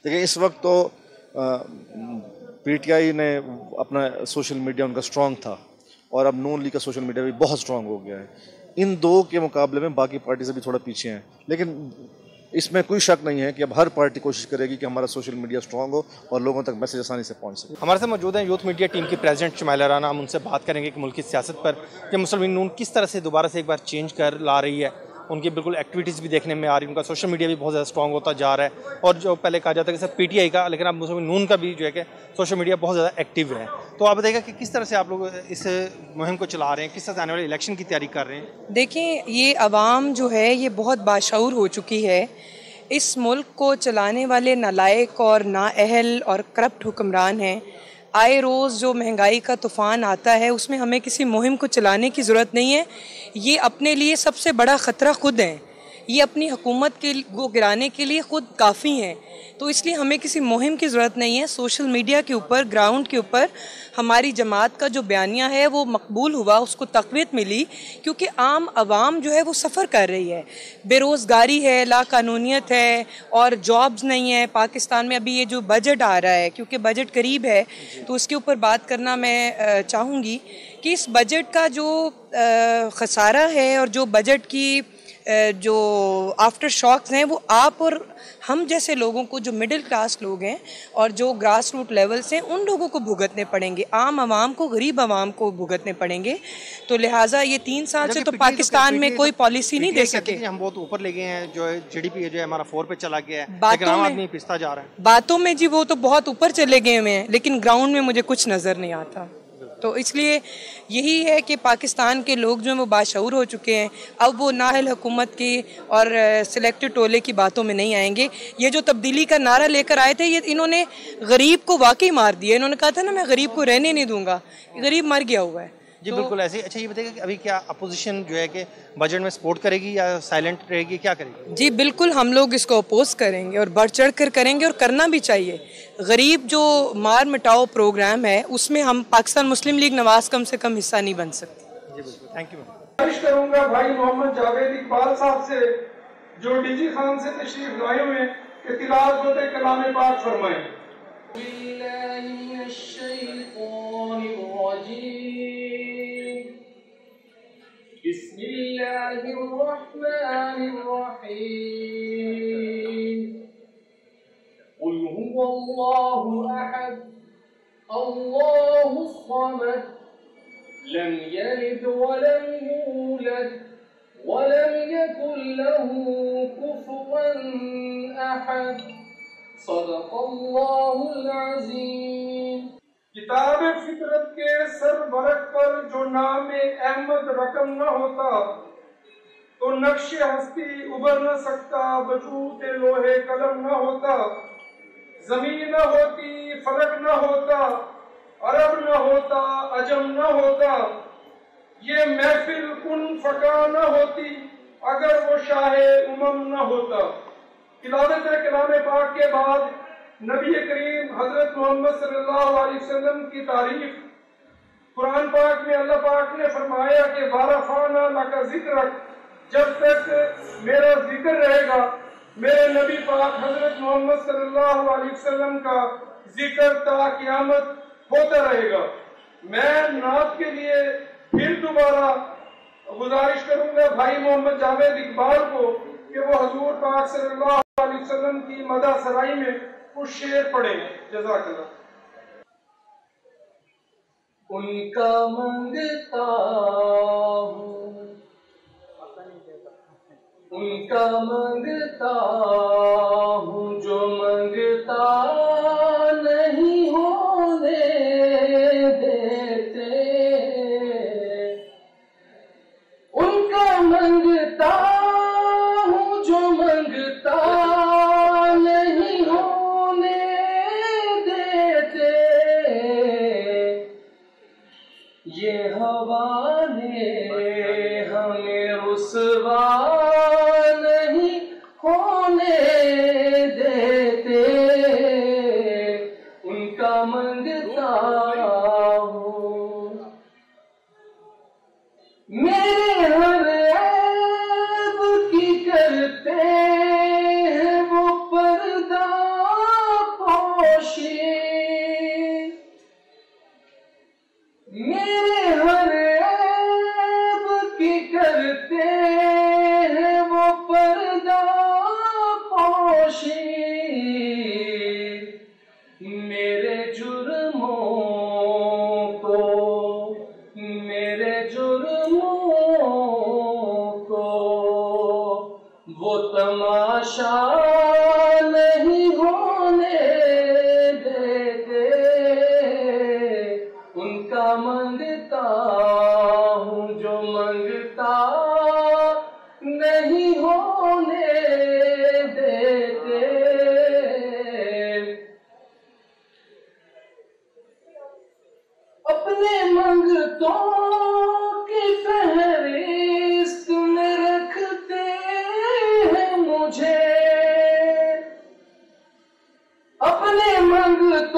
देखिए, इस वक्त तो पीटीआई ने अपना सोशल मीडिया उनका स्ट्रॉन्ग था और अब नून लीग का सोशल मीडिया भी बहुत स्ट्रॉन्ग हो गया है। इन दो के मुकाबले में बाकी पार्टी से भी थोड़ा पीछे हैं, लेकिन इसमें कोई शक नहीं है कि अब हर पार्टी कोशिश करेगी कि हमारा सोशल मीडिया स्ट्रांग हो और लोगों तक मैसेज आसानी से पहुंच सके। हमारे साथ मौजूद हैं यूथ मीडिया टीम की प्रेसिडेंट शुमाइला राना। हम उनसे बात करेंगे कि मुल्क की सियासत पर कि मुस्लिम लीग नून किस तरह से दोबारा से एक बार चेंज कर ला रही है। उनकी बिल्कुल एक्टिविटीज़ भी देखने में आ रही है, उनका सोशल मीडिया भी बहुत ज़्यादा स्ट्रॉन्ग होता जा रहा है। और जो पहले कहा जाता है कि सिर्फ पीटीआई का, लेकिन अब मुस्लिम नून का भी जो है कि सोशल मीडिया बहुत ज़्यादा एक्टिव है। तो आप बताइएगा कि किस तरह से आप लोग इस मुहिम को चला रहे हैं, किस तरह से आने वाले इलेक्शन की तैयारी कर रहे हैं? देखिए, ये अवाम जो है ये बहुत बाशऊर हो चुकी है। इस मुल्क को चलाने वाले नालायक और नाअहल और करप्ट हुक्मरान हैं। आए रोज़ जो महंगाई का तूफ़ान आता है उसमें हमें किसी मुहिम को चलाने की ज़रूरत नहीं है। ये अपने लिए सबसे बड़ा ख़तरा खुद है। ये अपनी हुकूमत को गिराने के लिए खुद काफ़ी हैं। तो इसलिए हमें किसी मुहिम की ज़रूरत नहीं है। सोशल मीडिया के ऊपर, ग्राउंड के ऊपर हमारी जमात का जो बयानिया है वो मकबूल हुआ, उसको तक़वीत मिली, क्योंकि आम आवाम जो है वो सफ़र कर रही है। बेरोज़गारी है, लाकानूनियत है और जॉब्स नहीं है। पाकिस्तान में अभी ये जो बजट आ रहा है, क्योंकि बजट करीब है तो उसके ऊपर बात करना मैं चाहूँगी कि इस बजट का जो खसारा है और जो बजट की जो आफ्टर शॉक्स हैं वो आप और हम जैसे लोगों को, जो मिडिल क्लास लोग हैं और जो ग्रास रूट लेवल से, उन लोगों को भुगतने पड़ेंगे। आम आवाम को, गरीब आवाम को भुगतने पड़ेंगे। तो लिहाजा ये 3 साल से तो पाकिस्तान में कोई पॉलिसी नहीं दे सके। हम बहुत ऊपर ले गए हैं, जो है जीडीपी जो है हमारा 4 पे चला गया है, लेकिन आम आदमी पिसता जा रहा है। बातों में जी वो तो बहुत ऊपर चले गए हुए हैं, लेकिन ग्राउंड में मुझे कुछ नज़र नहीं आता। तो इसलिए यही है कि पाकिस्तान के लोग जो हैं वो बाशऊर हो चुके हैं। अब वो नाअहल हुकूमत की और सिलेक्टेड टोले की बातों में नहीं आएंगे। ये जो तब्दीली का नारा लेकर आए थे, ये इन्होंने गरीब को वाकई मार दिया। इन्होंने कहा था ना, मैं गरीब को रहने नहीं दूंगा। गरीब मर गया हुआ है जी। तो बिल्कुल ऐसे ही। अच्छा, ये बताइए कि अभी क्या अपोजिशन जो है कि बजट में सपोर्ट करेगी या साइलेंट रहेगी, क्या करेगी? जी बिल्कुल, हम लोग इसको अपोज करेंगे और बढ़ चढ़ कर करेंगे और करना भी चाहिए। गरीब जो मार मिटाओ प्रोग्राम है उसमें हम पाकिस्तान मुस्लिम लीग नवाज कम से कम हिस्सा नहीं बन सकते। जी बिल्कुल, थैंक यू। गुजारिश करूंगा भाई मोहम्मद जावेद इकबाल साहब से, जो डीजी खान से तशरीफ लाए हुए हैं, कि तिलावत कलाम पाक फरमाएं। क़ुल हुवल्लाहु अहद अल्लाहुस समद लम यलिद वलम यूलद वलम यकुल लहू कुफुवन अहद सदक़ल्लाहुल अज़ीम। किताब फितरत के सरवरक पर जो नाम अहमद रकम न होता तो नक्श हस्ती उबर न सकता, वजूद लोहे कलम न होता, जमीन न होती, फलक न होता, अरब न होता, अजम न होता, ये महफिल कुन फका न होती अगर वो शाहे उमम न होता। तिलावत कलाम पाक के बाद नबी करीम हजरत मोहम्मद सल्लल्लाहु अलैहि वसल्लम की तारीफ कुरान पाक में अल्लाह पाक ने फरमाया कि वारफाना लका जिक्रक, जब तक मेरा जिक्र रहेगा, मेरे नबी पाक हजरत मोहम्मद सल्लल्लाहु अलैहि वसल्लम का जिक्र ता क़यामत होता रहेगा। मैं नात के लिए फिर दोबारा गुजारिश करूंगा भाई मोहम्मद जावेद इकबाल को कि वो हजूर पाक सल्लल्लाहु अलैहि वसल्लम की मदह सराई में कुछ शेर पढ़ें। जज़ाकल्लाह। उनका मंगता हूँ, उनका मंगता हूँ, जो मंगता नहीं होने देते। उनका मंगता हूँ, जो मंगता नहीं होने देते। ये हवा ने हमें रुसवा नहीं होने देते।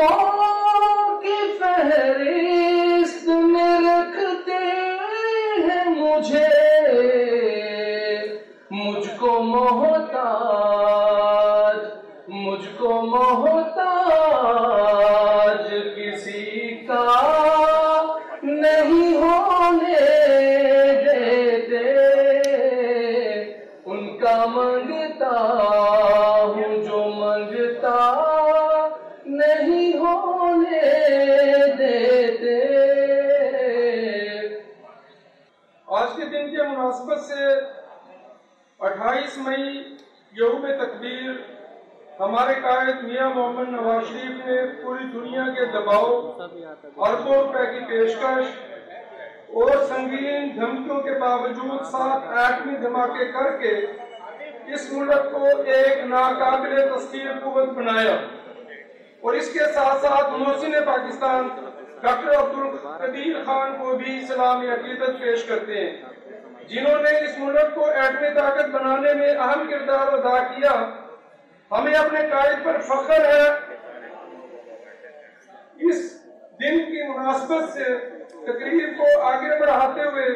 मुल्कों की फहरिस्त में रखते हैं मुझे, मुझको मोहताज किसी का नहीं होने देते, उनका मांगता हूँ जो मांगता नहीं होने देते। आज के दिन के मुनासबत से 28 मई यौम तकबीर हमारे कायद मियां मोहम्मद नवाज शरीफ ने पूरी दुनिया के दबाव, अरबों रुपए की पेशकश और संगीन धमकियों के बावजूद 7 एटमी धमाके करके इस मुल्क को एक नाकाबिले तस्लीम कुव्वत बनाया। और इसके साथ साथ मोहसिन पाकिस्तान डॉक्टर अब्दुल कदीर खान को भी सलामी अकीदत पेश करते हैं, जिन्होंने इस मुल्क को एटमी ताकत बनाने में अहम किरदार अदा किया। हमें अपने कायद पर फख्र है। इस दिन की मुनासबत से तकरीर को आगे बढ़ाते हुए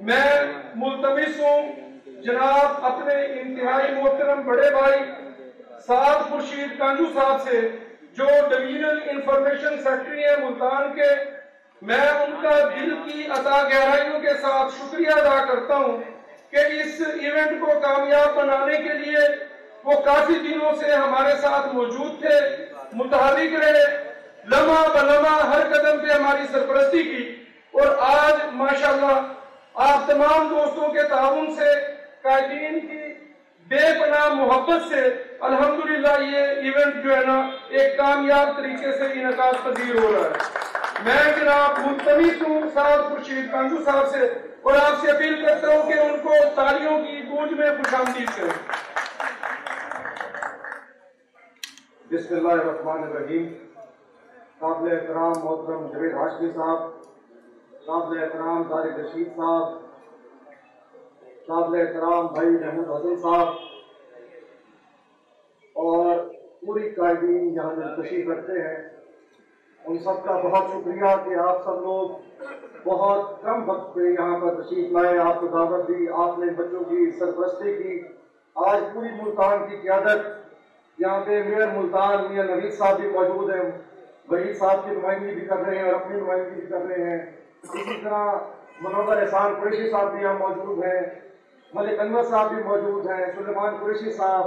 मैं मुल्तमिस हूँ जनाब अपने इंतहाई मोहतरम बड़े भाई साद खुर्शीद कांजू साहब से, जो डिवीजनल इंफॉर्मेशन सेक्रेटरी है मुल्तान के। मैं उनका दिल की अता गहराइयों के साथ शुक्रिया अदा करता हूँ कि इस इवेंट को कामयाब बनाने के लिए वो काफी दिनों से हमारे साथ मौजूद थे, मुतहरिक रहे, लम्हा बलम्हा हर कदम पे हमारी सरपरस्ती की। और आज माशाल्लाह आप तमाम दोस्तों के ताउन से, कायदीन की बेपनाह मोहब्बत से अल्हम्दुलिल्लाह ये इवेंट जो है ना एक कामयाब तरीके से इनकाद पजीर हो रहा है। मैं जनाब मुल्तमिस हूँ साद खुर्शीद कांजू साहब से और आपसे अपील करता हूँ कि उनको तालियों की गूंज में खुशामदीद करें। बिस्मिल्लाहिर्रहमानिर्रहीम। काबिल एहतराम मोहतरम जवेद हाशमी साहब, काबिल एहतराम तारिक रशीद साहब, काबिल एहतराम भाई महमूद हसन साहब और पूरी कायदीन यहाँ जो तशरीफ रखते हैं, उन सब का बहुत शुक्रिया कि आप सब लोग बहुत कम वक्त पे यहाँ पर तशरीफ लाए, आपको दावत दी, आपने बच्चों की सरपरस्ती की। आज पूरी मुल्तान की क़यादत, यहाँ पे मेयर मुल्तान मियां नवीद साहब भी मौजूद हैं, वहीद साहब की नुमाइंदगी भी कर रहे हैं और अपनी नुमाइंदगी भी कर रहे हैं। इसी तरह मनोवर एहसान कुरैशी साहब भी यहाँ मौजूद हैं, मलिक अनवर साहब भी मौजूद हैं, सुलेमान कुरैशी साहब,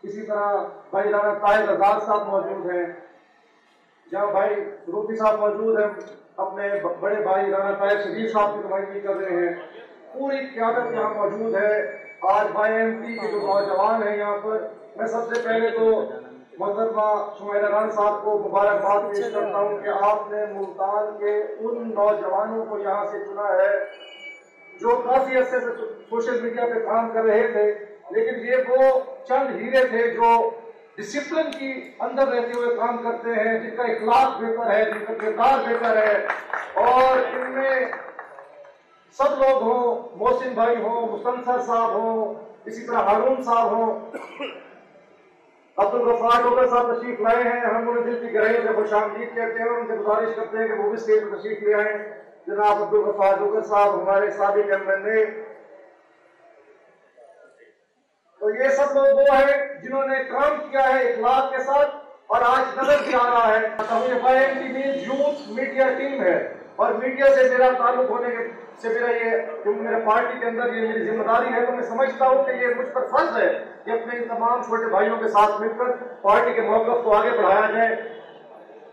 इसी तरह भाई राना ताहिर आजाद साहब मौजूद हैं, जहाँ भाई रूफी साहब मौजूद हैं, अपने बड़े भाई राना ताहिर शरीफ साहब की नुमाइंदगी कर रहे हैं। पूरी क़यादत यहाँ मौजूद है। आज भाई MP के जो नौजवान हैं यहाँ पर, मैं सबसे पहले तो मोहतरमा शुमाइला रान साहब को मुबारकबाद पेश करता हूँ कि आपने मुल्तान के उन नौजवानों को यहाँ से चुना है जो काफी अर्से से सोशल मीडिया पे काम कर रहे थे, लेकिन ये वो चंद हीरे थे जो डिसिप्लिन की अंदर रहते हुए काम करते हैं, जिनका इखलाक बेहतर है, जिनका किरदार बेहतर है। और इनमें सब लोग हों, मोहसिन भाई हों, मुस्तनसर साहब हों, इसी तरह हारून साहब हों, अब्दुल गफ्फार डोगर साहब तशरीफ लाए हैं। हम उन्हें दिल की गहराइयों से खुशामदीद कहते हैं और उनसे गुजारिश करते हैं कि वो भी स्टेज पर तशरीफ ले आए। जनाब अब्दुल गफ्फार डोगर साहब हमारे साबिक MNA। तो ये सब लोग वो हैं जिन्होंने काम किया है इखलाक के साथ और आज नजर भी आ रहा है। यूथ मीडिया टीम है और मीडिया से मेरा ताल्लुक होने से मेरा ये क्योंकि मेरे पार्टी के अंदर ये मेरी जिम्मेदारी है, तो मैं समझता हूँ कि ये मुझ पर फर्ज है कि अपने इन तमाम छोटे भाइयों के साथ मिलकर पार्टी के मौक़िफ़ को आगे बढ़ाया जाए।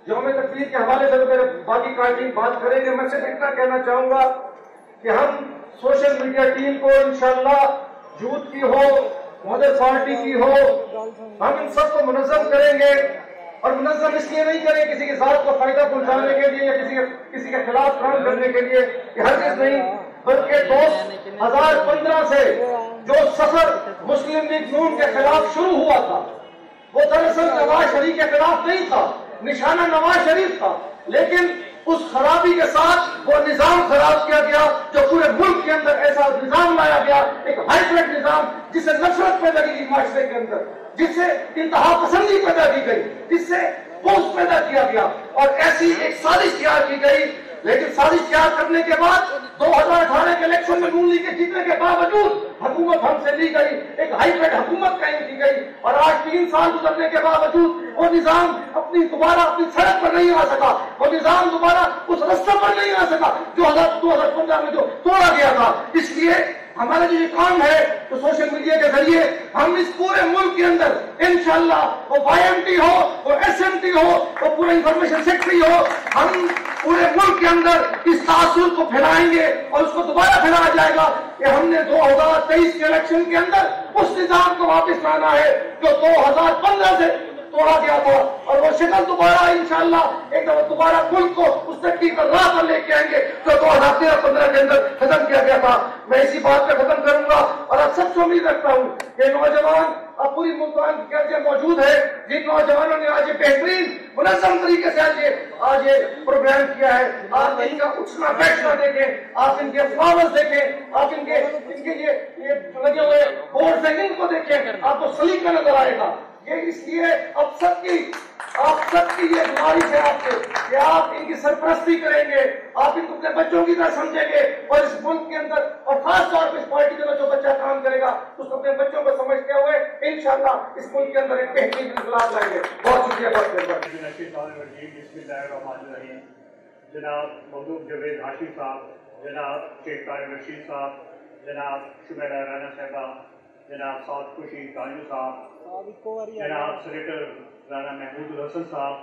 यौम तकबीर के हवाले से तो मेरे बाकी कायदीन बात करेंगे, मैं सिर्फ इतना कहना चाहूँगा कि हम सोशल मीडिया टीम को इंशाअल्लाह यूथ की हो, मदर पार्टी की हो, हम इन सबको मुनज़्ज़म करेंगे। और मुनज़्ज़म इसलिए नहीं करें किसी के साथ को फायदा पहुंचाने के लिए या किसी के खिलाफ काम करने के लिए, कि हरगिज़ नहीं, बल्कि 2015 से जो सफर मुस्लिम लीग नून के खिलाफ शुरू हुआ था, वो दरअसल नवाज शरीफ के खिलाफ नहीं था, निशाना नवाज शरीफ था, लेकिन उस खराबी के साथ वो निजाम खराब किया गया जो पूरे मुल्क के अंदर ऐसा निजाम लाया गया, एक हाइब्रिड निजाम जिससे नफरत पैदा की गई माशरे के अंदर, जिससे इंतहा पसंदी पैदा की गई, जिससे जिससे बोझ पैदा किया गया और ऐसी एक साजिश तैयार की गई। लेकिन साजिश तैयार करने के बाद 2018 के इलेक्शन में नून लीग के जीतने के बावजूद हुकूमत हमसे ली गई, एक हाईब्रिड हुकूमत कायम की गई और आज 3 साल गुजरने के बावजूद वो निजाम दोबारा अपनी सड़क पर नहीं आ सका, वो निजाम दोबारा उस रास्ते पर नहीं आ सका जो 2015 में जो तोड़ा गया था। इसलिए हमारा जो ये काम है तो सोशल मीडिया के जरिए हम इस पूरे मुल्क के अंदर इंशाल्लाह वो YMT हो, वो SMT हो, वो पूरा इंफॉर्मेशन सेक्रेटरी हो, हम पूरे मुल्क के अंदर इस तासुर को फैलाएंगे और उसको दोबारा फैलाया जाएगा कि हमने 2023 के इलेक्शन के अंदर उस निजाम को वापस लाना है जो 2015 से तोड़ा गया था और वो शक्ल दोबारा इंशाल्लाह एक दफा दोबारा मुल्क को उस तकनीक पर राह पर लेके आएंगे जो 2013-15 के अंदर खत्म किया गया था। मैं इसी बात पर खत्म करूंगा और आप सबसे उम्मीद रखता हूँ कि नौजवान अब पूरी मुल्तान की कैसे मौजूद है, जिन नौजवानों ने आज ये बेहतरीन मुनज़्ज़म तरीके से आज ये प्रोग्राम किया है, आप इनका उठना बैठना देखें, आप इनके फ्लावर्स देखें, आप इनके ये लगे हुए बोर्ड सेटिंग को देखें, आपको सलीका नजर आएगा। ये इसलिए आप सबकी ये गुजारिश है आपसे कि आप इनकी सरपरस्ती करेंगे, आप इनको अपने बच्चों की तरह समझेंगे और इस मुल्क के अंदर और खास तौर पर इस पार्टी के अंदर जो बच्चा काम करेगा उसको अपने बच्चों को समझते हुए इंशाल्लाह इस मुल्क के अंदर एक बेहतरीन इंकलाब लाएंगे। बहुत शुक्रिया। जनाब मखदूम जावेद हाशी साहब, जनाब शेख तारिक रशीद साहब, जनाब शुमेला राना साहबा, जनाब साद खुशी कानू साहब, जनाब सेनेटर राना महमूद हसन साहब,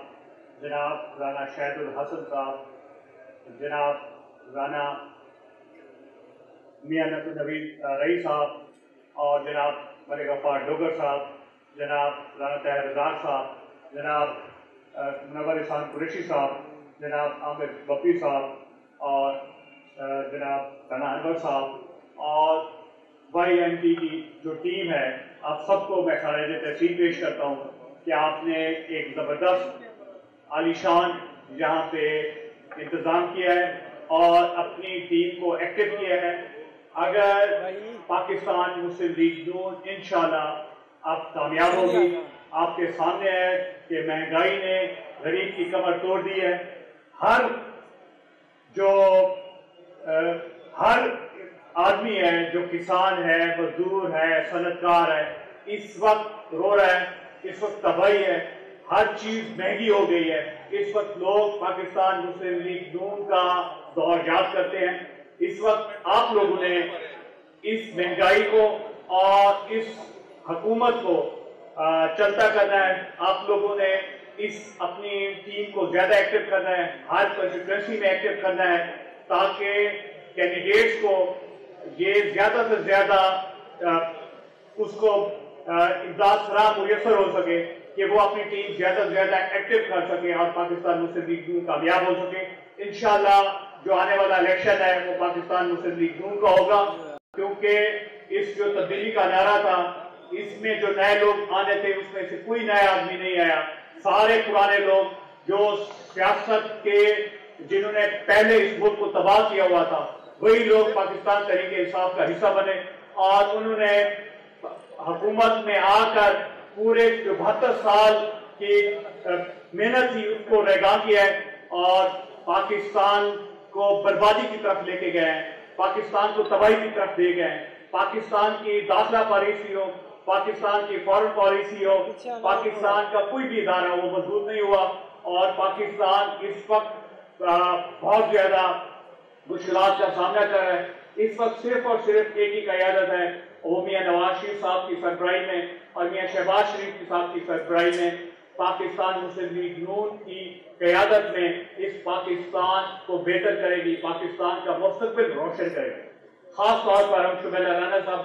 जनाब राना शहदुल हसन साहब, जनाब राना मियां नवीद रई साहब और जनाब मलिक गफ्फार डोगर साहब, जनाब राना ताहिर रज़ाक साहब, जनाब मुनव्वर इहसान कुरैशी साहब, जनाब आमिर बप्पी साहब और जनाब राना अनवर साहब और YMT की जो टीम है, आप सबको मैं खराज तहसीन पेश करता हूँ कि आपने एक ज़बरदस्त आलीशान यहाँ पे इंतज़ाम किया है और अपनी टीम को एक्टिव किया है। अगर पाकिस्तान मुस्लिम लीग नून इंशाल्लाह आप कामयाब होगी। आपके सामने है कि महंगाई ने गरीब की कमर तोड़ दी है। हर आदमी है जो किसान है, मजदूर है, सनतकार है, इस वक्त रो रहा है, इस वक्त तबाही है, हर चीज महंगी हो गई है। इस वक्त लोग पाकिस्तान मुस्लिम लीग नून का दौर याद करते हैं। इस वक्त आप लोगों ने इस महंगाई को और इस हुकूमत को चलता करना है। आप लोगों ने इस अपनी टीम को ज्यादा एक्टिव करना है, हर कंस्टिट्यूएंसी में एक्टिव करना है ताकि कैंडिडेट्स को ये ज्यादा से ज्यादा उसको इमदाद फराहम मुयसर हो सके कि वो अपनी टीम ज्यादा से ज्यादा एक्टिव कर सके और पाकिस्तान मुस्लिम लीग नून कामयाब हो सके। इंशाल्लाह जो आने वाला इलेक्शन है वो पाकिस्तान मुस्लिम लीग नून का होगा, क्योंकि इस जो तब्दीली का नारा था इसमें जो नए लोग आने थे उसमें से कोई नया आदमी नहीं आया। सारे पुराने लोग जो सियासत के जिन्होंने पहले इस मुल्क को तबाह किया हुआ था वही लोग पाकिस्तान तहरीक इंसाफ का हिस्सा बने और उन्होंने हुकूमत में आकर पूरे जो 72 साल की मेहनत थी उसको रेगा किया है और पाकिस्तान को बर्बादी की तरफ लेके गए हैं, पाकिस्तान को तबाही की तरफ ले गए हैं। पाकिस्तान की दाखिला पॉलिसी हो, पाकिस्तान की फॉरेन पॉलिसी हो, पाकिस्तान का कोई भी इदारा वो मजबूत नहीं हुआ और पाकिस्तान इस वक्त बहुत ज्यादा मुश्किलात का सामना कर रहा है। इस वक्त सिर्फ और सिर्फ एक ही क़यादत है, वो मियां नवाज शरीफ साहब की सरबराही में और मियां शहबाज शरीफ साहब की सरबराही में पाकिस्तान मुस्लिम लीग नून की क़यादत में इस पाकिस्तान को बेहतर करेगी, पाकिस्तान का मुस्तकबिल रोशन करेगी। खास तौर पर हम शुमेला राना साहब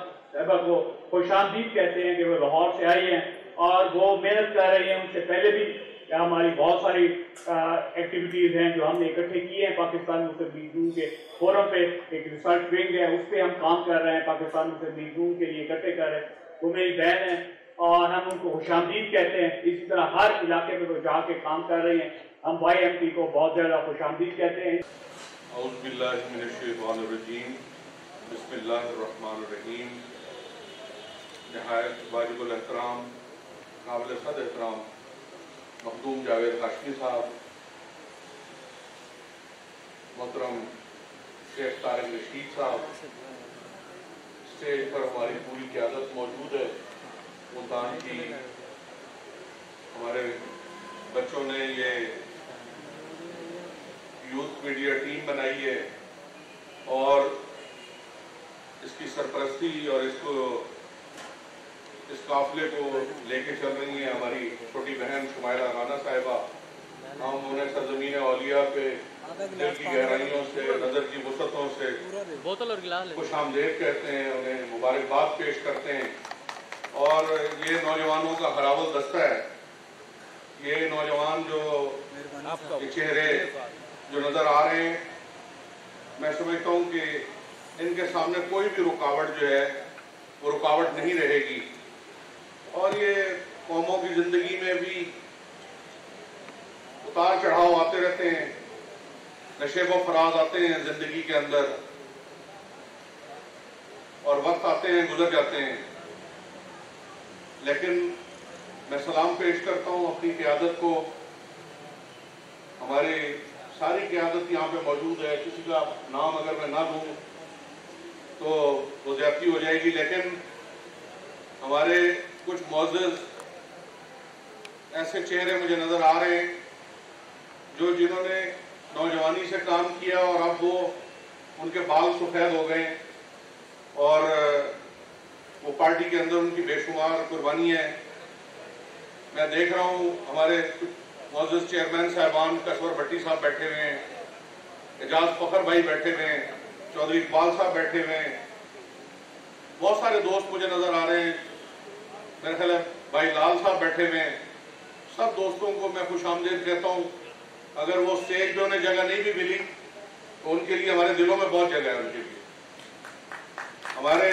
को खुशामदीद कहते हैं कि वो लाहौर से आई हैं और वो मेहनत कर रही हैं। उनसे पहले भी हमारी बहुत सारी एक्टिविटीज़ हैं जो हमने इकट्ठे किए हैं। पाकिस्तान मुस्लिम लीग नून के फोरम पे एक रिसर्च विंग है, उस पर हम काम कर रहे हैं, पाकिस्तान मुस्लिम लीग नून के लिए इकट्ठे कर रहे हैं। वो मेरी बहन है और हम उनको खुशामदीद कहते हैं। इसी तरह हर इलाके में वो जाके काम कर रही हैं। हम YMT को बहुत ज़्यादा खुशामदीद कहते हैं। बिस्मिल्लाहिर्रहमानिर्रहीम। नहायत वाजिबुल एहतराम काबिल सद एहतराम मखदूम जावेद हाशमी साहब, मोहतरम शेख तारिक रशीद साहब, स्टेज पर हमारी पूरी क़यादत मौजूद है। मुल्तान की हमारे बच्चों ने ये यूथ मीडिया टीम बनाई है और इसकी सरपरस्ती और इस काफिले को लेके चल रही है हमारी छोटी बहन शुमाइला राना साहिबा। हम उन्हें सरजमीन औलिया पे दिल की गहराइयों से, नज़र की वसतों से खुश आमदेद कहते हैं, उन्हें मुबारकबाद पेश करते हैं। और ये नौजवानों का हरावल दस्ता है। ये नौजवान जो ये चेहरे जो नज़र आ रहे हैं, मैं समझता हूँ कि इनके सामने कोई भी रुकावट जो है वो रुकावट नहीं रहेगी। और ये कौमों की ज़िंदगी में भी उतार चढ़ाव आते रहते हैं, नशे व फराज आते हैं ज़िंदगी के अंदर, और वक्त आते हैं गुजर जाते हैं। लेकिन मैं सलाम पेश करता हूँ अपनी क़यादत को। हमारे सारी क़यादत यहाँ पे मौजूद है। किसी का नाम अगर मैं ना लूँ तो वो ज़्यादती हो जाएगी, लेकिन हमारे कुछ मौजूद ऐसे चेहरे मुझे नज़र आ रहे हैं जिन्होंने नौजवानी से काम किया और अब वो उनके बाल सफ़ेद हो गए और वो पार्टी के अंदर उनकी बेशुमार कुर्बानी है। मैं देख रहा हूँ हमारे मौजूद चेयरमैन साहबान कशवर भट्टी साहब बैठे हुए हैं, एजाज फखर भाई बैठे हुए हैं, चौधरी इकबाल साहब बैठे हुए हैं, बहुत सारे दोस्त मुझे नज़र आ रहे हैं, मेरे ख्याल है भाई लाल साहब बैठे हुए हैं। सब दोस्तों को मैं खुश आमदीद कहता हूँ। अगर वो स्टेज पे उन्हें जगह नहीं भी मिली तो उनके लिए हमारे दिलों में बहुत जगह है। उनके लिए हमारे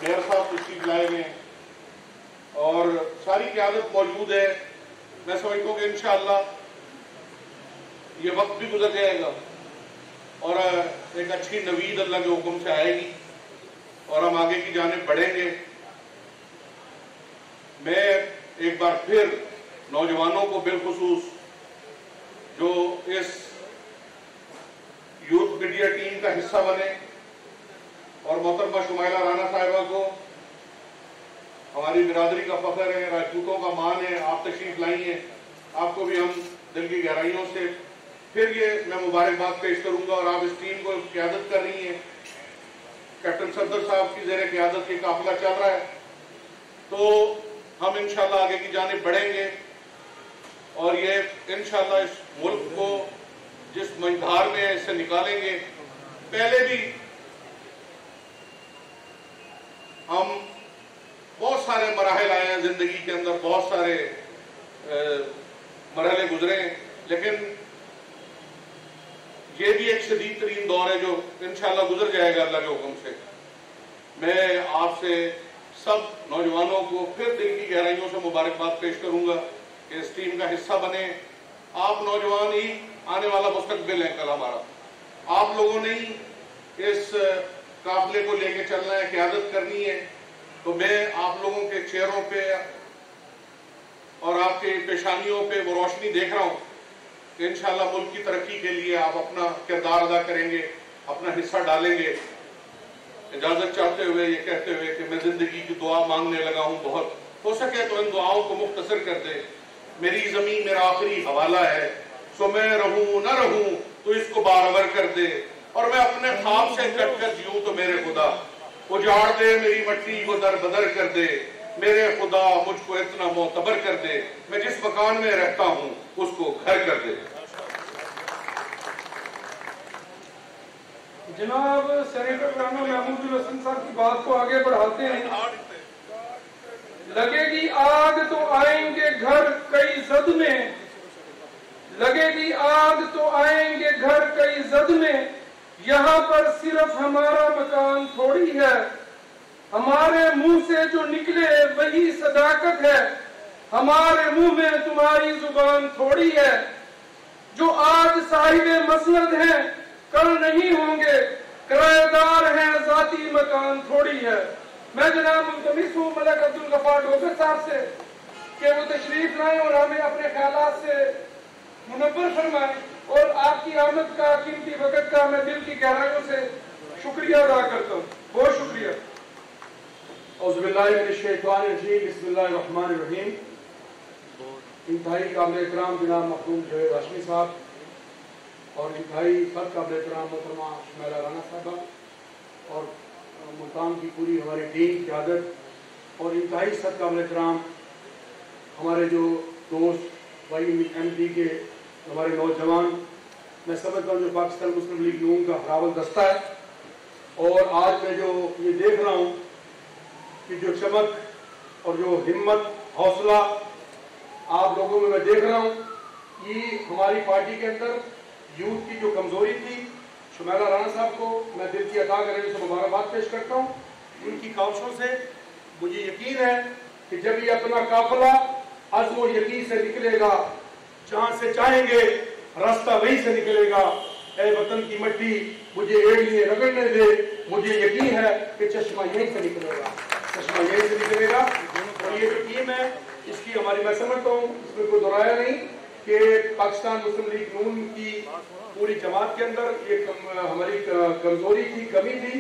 मेयर साहब तशरीफ लाए हुए हैं और सारी क़यादत मौजूद है। मैं समझता हूँ कि इंशाअल्लाह ये वक्त भी गुजर जाएगा और एक अच्छी नवीद अल्लाह के हुक्म से आएगी और हम आगे की जानिब बढ़ेंगे। मैं एक बार फिर नौजवानों को बिलखुसूस जो इस यूथ मीडिया टीम का हिस्सा बने और मोहतरमा शुमाइला राना साहिबा को हमारी बिरादरी का फख्र है, राजपूतों का मान है, आप तशरीफ लाई हैं, आपको भी हम दिल की गहराइयों से फिर ये मैं मुबारकबाद पेश करूंगा। और आप इस टीम को क़यादत कर रही हैं, कैप्टन सफदर साहब की ज़ेर क़यादत ये काफिला चल रहा है, तो हम इंशाल्लाह आगे की जानिब बढ़ेंगे और ये इंशाल्लाह इस मुल्क को जिस मंझधार में है इससे निकालेंगे। पहले भी हम बहुत सारे मराहल आए हैं जिंदगी के अंदर, बहुत सारे मरहले गुजरे हैं, लेकिन ये भी एक शदीद तरीन दौर है जो इंशाल्लाह गुजर जाएगा अल्लाह के हुक्म से। मैं आपसे सब नौजवानों को फिर दिल की गहराइयों से मुबारकबाद पेश करूंगा कि इस टीम का हिस्सा बने। आप नौजवान ही आने वाला मुस्तकबिल है कल हमारा। आप लोगों ने ही इस काफिले को लेके चलना है, क़यादत करनी है। तो मैं आप लोगों के चेहरों पे और आपके पेशानियों पे वो रोशनी देख रहा हूँ कि इंशाल्लाह मुल्क की तरक्की के लिए आप अपना किरदार अदा करेंगे, अपना हिस्सा डालेंगे। इजाज़त चाहते हुए ये कहते हुए कि मैं ज़िंदगी की दुआ मांगने लगा हूँ बहुत, हो सके तो इन दुआओं को मुख्तसर कर दे। मेरी ज़मीन मेरा आखिरी हवाला है, सो मैं रहूँ न रहूँ तो इसको बारवर कर दे, और मैं अपने ख्वाब से कट कर जीऊँ तो मेरे खुदा उजाड़ दे, मेरी मट्टी को दर बदर कर दे, मेरे खुदा मुझको इतना मोतबर कर दे, मैं जिस मकान में रहता हूँ उसको घर कर दे। जनाब सेनेटर राना महमूद हसन साहब की बात को आगे बढ़ाते हैं। लगेगी आग तो आएंगे घर कई जद में, लगेगी आग तो आएंगे घर कई जद में, यहाँ पर सिर्फ हमारा मकान थोड़ी है, हमारे मुंह से जो निकले वही सदाकत है, हमारे मुंह में तुम्हारी जुबान थोड़ी है। जो आज साहिबे मसनद हैं कल नहीं होंगे, किराएदार हैं जाती मकान थोड़ी है। मैं जनाब मुल्तमिस हूँ मलिक अब्दुल गफ्फार डोगर साहब से कि वो तशरीफ लाएं और हमें अपने ख्यालात से मुनव्वर फरमाएं। और आपकी आमद का, कीमती वक़्त का मैं दिल की गहराइयों से शुक्रिया अदा करता हूँ। बहुत शुक्रिया। बिस्मिल्लाहिर्रहमानिर्रहीम। इंतहाई काबिल एहतराम जनाब मखदूम जवेद हाशमी साहब और इंतहाई सद काबिल एहतराम मोहतरमा शुमैला राना साहबा और मुल्तान की पूरी हमारी टीम क़यादत और इंतहाई सद काबिल एहतराम हमारे जो दोस्त भाई MD के हमारे नौजवान, मैं समझता हूँ जो पाकिस्तान मुस्लिम लीग नून का हरावल दस्ता है। और आज मैं जो ये देख रहा हूँ कि जो चमक और जो हिम्मत हौसला आप लोगों में मैं देख रहा हूँ, ये हमारी पार्टी के अंदर यूथ की जो कमजोरी थी, शुमैला राणा साहब को मैं दिल की अता करने से मुबारकबाद पेश करता हूँ। उनकी काविशों से मुझे यकीन है कि जब ये अपना काफिला अज़्म और यकीन से निकलेगा, जहाँ से चाहेंगे रास्ता वहीं से निकलेगा। ए वतन की मिट्टी मुझे एड़िए रगड़ने दे, मुझे यकीन है कि चश्मा यहीं से निकलेगा, चश्मा यहीं से निकलेगा। और ये जो टीम है इसकी हमारी, मैं समझता हूँ इसमें कोई दोहराया नहीं कि पाकिस्तान मुस्लिम लीग नून की पूरी जमात के अंदर ये हमारी कमजोरी थी, कमी थी,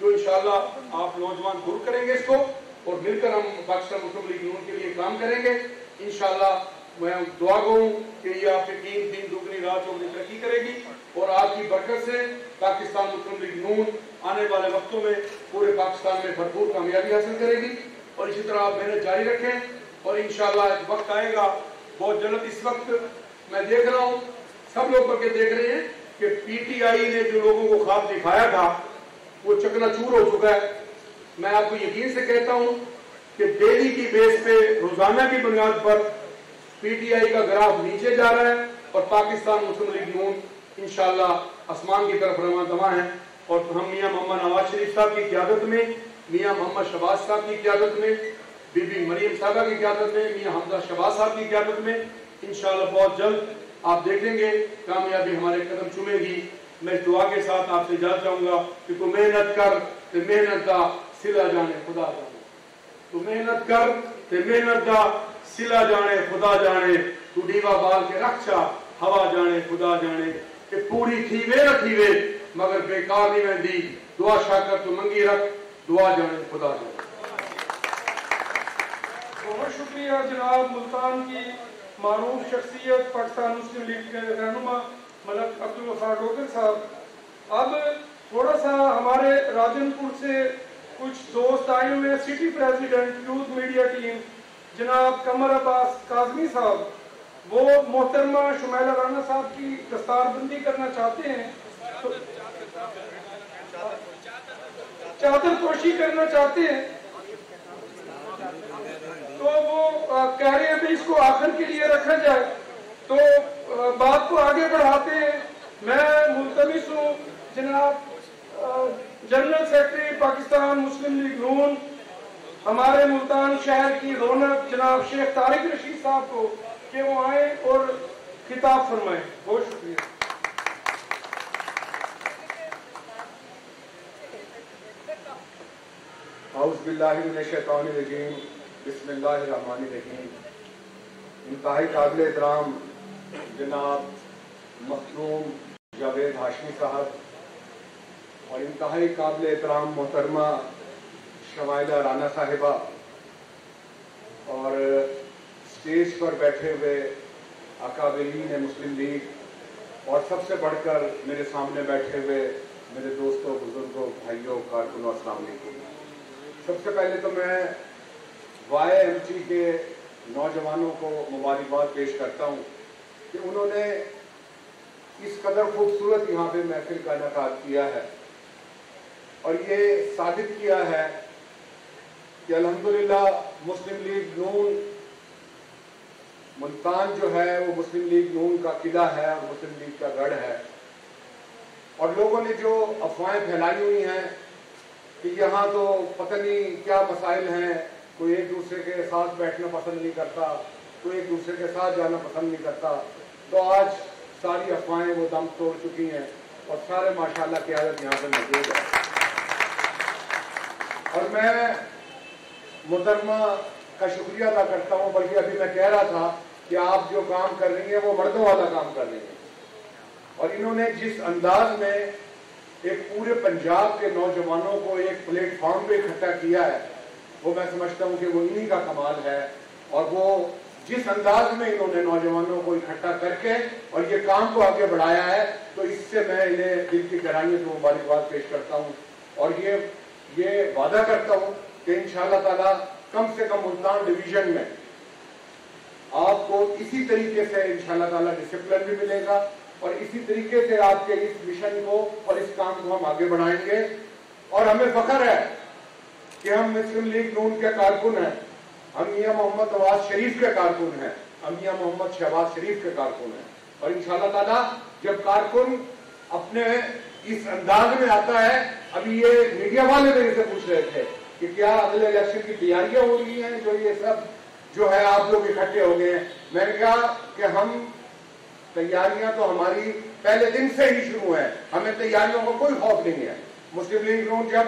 जो इंशाअल्लाह आप नौजवान दूर करेंगे इसको और मिलकर हम पाकिस्तान मुस्लिम लीग नून के लिए काम करेंगे इंशाअल्लाह। मैं दुआ करूँ कि ये आपकी टीम दिन दुगनी रात चौगनी तरक्की करेगी और आपकी बरकत से पाकिस्तान मुस्लिम लीग नून आने वाले वक्तों में पूरे पाकिस्तान में भरपूर कामयाबी हासिल करेगी। और इसी तरह आप मेहनत जारी रखें और इंशाअल्लाह एक वक्त आएगा बहुत जल्द। इस वक्त मैं देख रहा हूँ, सब लोग करके देख रहे हैं कि PTI ने जो लोगों को ख्वाब दिखाया था वो चकनाचूर हो चुका है। मैं आपको यकीन से कहता हूँ कि डेली की बेस पे, रोजाना की बुनियाद पर PTI का ग्राफ नीचे जा रहा है और पाकिस्तान मुस्लिम लीग नून इंशाअल्लाह आसमान की तरफ रवाना दवा है। और हम मियां मोहम्मद नवाज शरीफ साहब की क़यादत में, मियां मोहम्मद शहबाज साहब की क़यादत में, बीबी मरियम साहबा की क़यादत में, मियां हमजा शहबाज साहब की क़यादत में इंशाअल्लाह बहुत जल्द आप देखेंगे कामयाबी हमारे कदम चूमेगी। मैं इस दुआ के साथ आपसे इजाज़त चाहूँगा कि तू मेहनत कर ते मेहनत का सिला जाने खुदा जाने, तू मेहनत कर ते मेहनत का सिला जाने खुदा जाने, तू दीवा बाल के रक्षा हवा जाने खुदा जाने। कि पूरी थी वे न थी वे मगर बेकार नहीं वेंदी, दुआ शाकर तू मंगी रख, दुआ जाने खुदा जाने। बहुत शुक्रिया जनाब मुल्तान की मारूफ शख्सियत पाकिस्तान मुस्लिम लीग के रहनुमा मलक अब्दुल वफा डोगर साहब। अब थोड़ा सा हमारे राजनपुर से कुछ दोस्त आए हुए, city president youth media team जनाब कमर अब्बास काजमी साहब, वो मोहतरमा शुमैला राना साहब की दस्तारबंदी करना चाहते हैं, तो चादर पोशी करना चाहते हैं, तो वो कह रहे हैं भी इसको आखिर के लिए रखा जाए। तो बात को आगे बढ़ाते हैं। मैं मुल्तमिस हूँ जनाब जनरल सेक्रेटरी पाकिस्तान मुस्लिम लीग नून हमारे मुल्तान शहर की रौनक जनाब शेख तारिक रशीद साहब को कि वो आए और खिताब फरमाएं। बहुत शुक्रिया। औज़ुबिल्लाहिमिनश्शैतानिर्रजीम, बिस्मिल्लाहिर्रहमानिर्रहीम। इंतहाई काबिल एहतराम जनाब मखदूम जावेद हाशमी साहब और इंतहाई काबिल एहतराम मोहतरमा शुमैला राना साहिबा और स्टेज पर बैठे हुए अकाबिरीन मुस्लिम लीग और सबसे बढ़कर मेरे सामने बैठे हुए मेरे दोस्तों, बुजुर्गों, भाइयों, कारकुनों, अस्सलाम वालेकुम। सबसे पहले तो मैं YMT के नौजवानों को मुबारकबाद पेश करता हूँ कि उन्होंने इस कदर खूबसूरत यहाँ पे महफिल का इनेकाद किया है और ये साबित किया है कि अल्हम्दुलिल्लाह मुस्लिम लीग नून मुल्तान जो है वो मुस्लिम लीग नून का किला है और मुस्लिम लीग का गढ़ है। और लोगों ने जो अफवाहें फैलाई हुई हैं कि यहाँ तो पता नहीं क्या मसाइल हैं, कोई एक दूसरे के साथ बैठना पसंद नहीं करता, कोई एक दूसरे के साथ जाना पसंद नहीं करता, तो आज सारी अफवाहें वो दम तोड़ चुकी हैं और सारे माशाल्लाह की आदत यहाँ पर मौजूद है। और मैं मोहतरमा का शुक्रिया अदा करता हूँ। बल्कि अभी मैं कह रहा था कि आप जो काम कर रही हैं वो मर्दों वाला काम कर रही हैं, और इन्होंने जिस अंदाज में एक पूरे पंजाब के नौजवानों को एक प्लेटफॉर्म पे इकट्ठा किया है, वो मैं समझता हूँ कि वो इन्हीं का कमाल है। और वो जिस अंदाज में इन्होंने नौजवानों को इकट्ठा करके और ये काम को आगे बढ़ाया है, तो इससे मैं इन्हें दिल की गहराइयों से मुबारकबाद पेश करता हूँ। और ये वादा करता हूँ कि इंशाअल्लाह ताला कम से कम मुल्तान डिवीजन में आपको इसी तरीके से इंशाअल्लाह ताला डिसिप्लिन भी मिलेगा, और इसी तरीके से आपके इस मिशन को और इस काम को हम आगे बढ़ाएंगे। और हमें फख्र है कि हम मुस्लिम लीग नून के कारकुन हैं, हम मियां मोहम्मद नवाज शरीफ के कारकुन हैं, हम मियां मोहम्मद शहबाज शरीफ के कारकुन हैं। और इंशाअल्लाह ताला जब कारकुन अपने इस अंदाज में आता है, अभी ये मीडिया वाले मेरे से पूछ रहे थे कि क्या अगले इलेक्शन की तैयारियां हो रही हैं, जो ये सब जो है आप लोग इकट्ठे हो गए हैं। मैंने कहा कि हम तैयारियां तो हमारी पहले दिन से ही शुरू है, हमें तैयारियों का कोई खौफ नहीं है। मुस्लिम लीग नून जब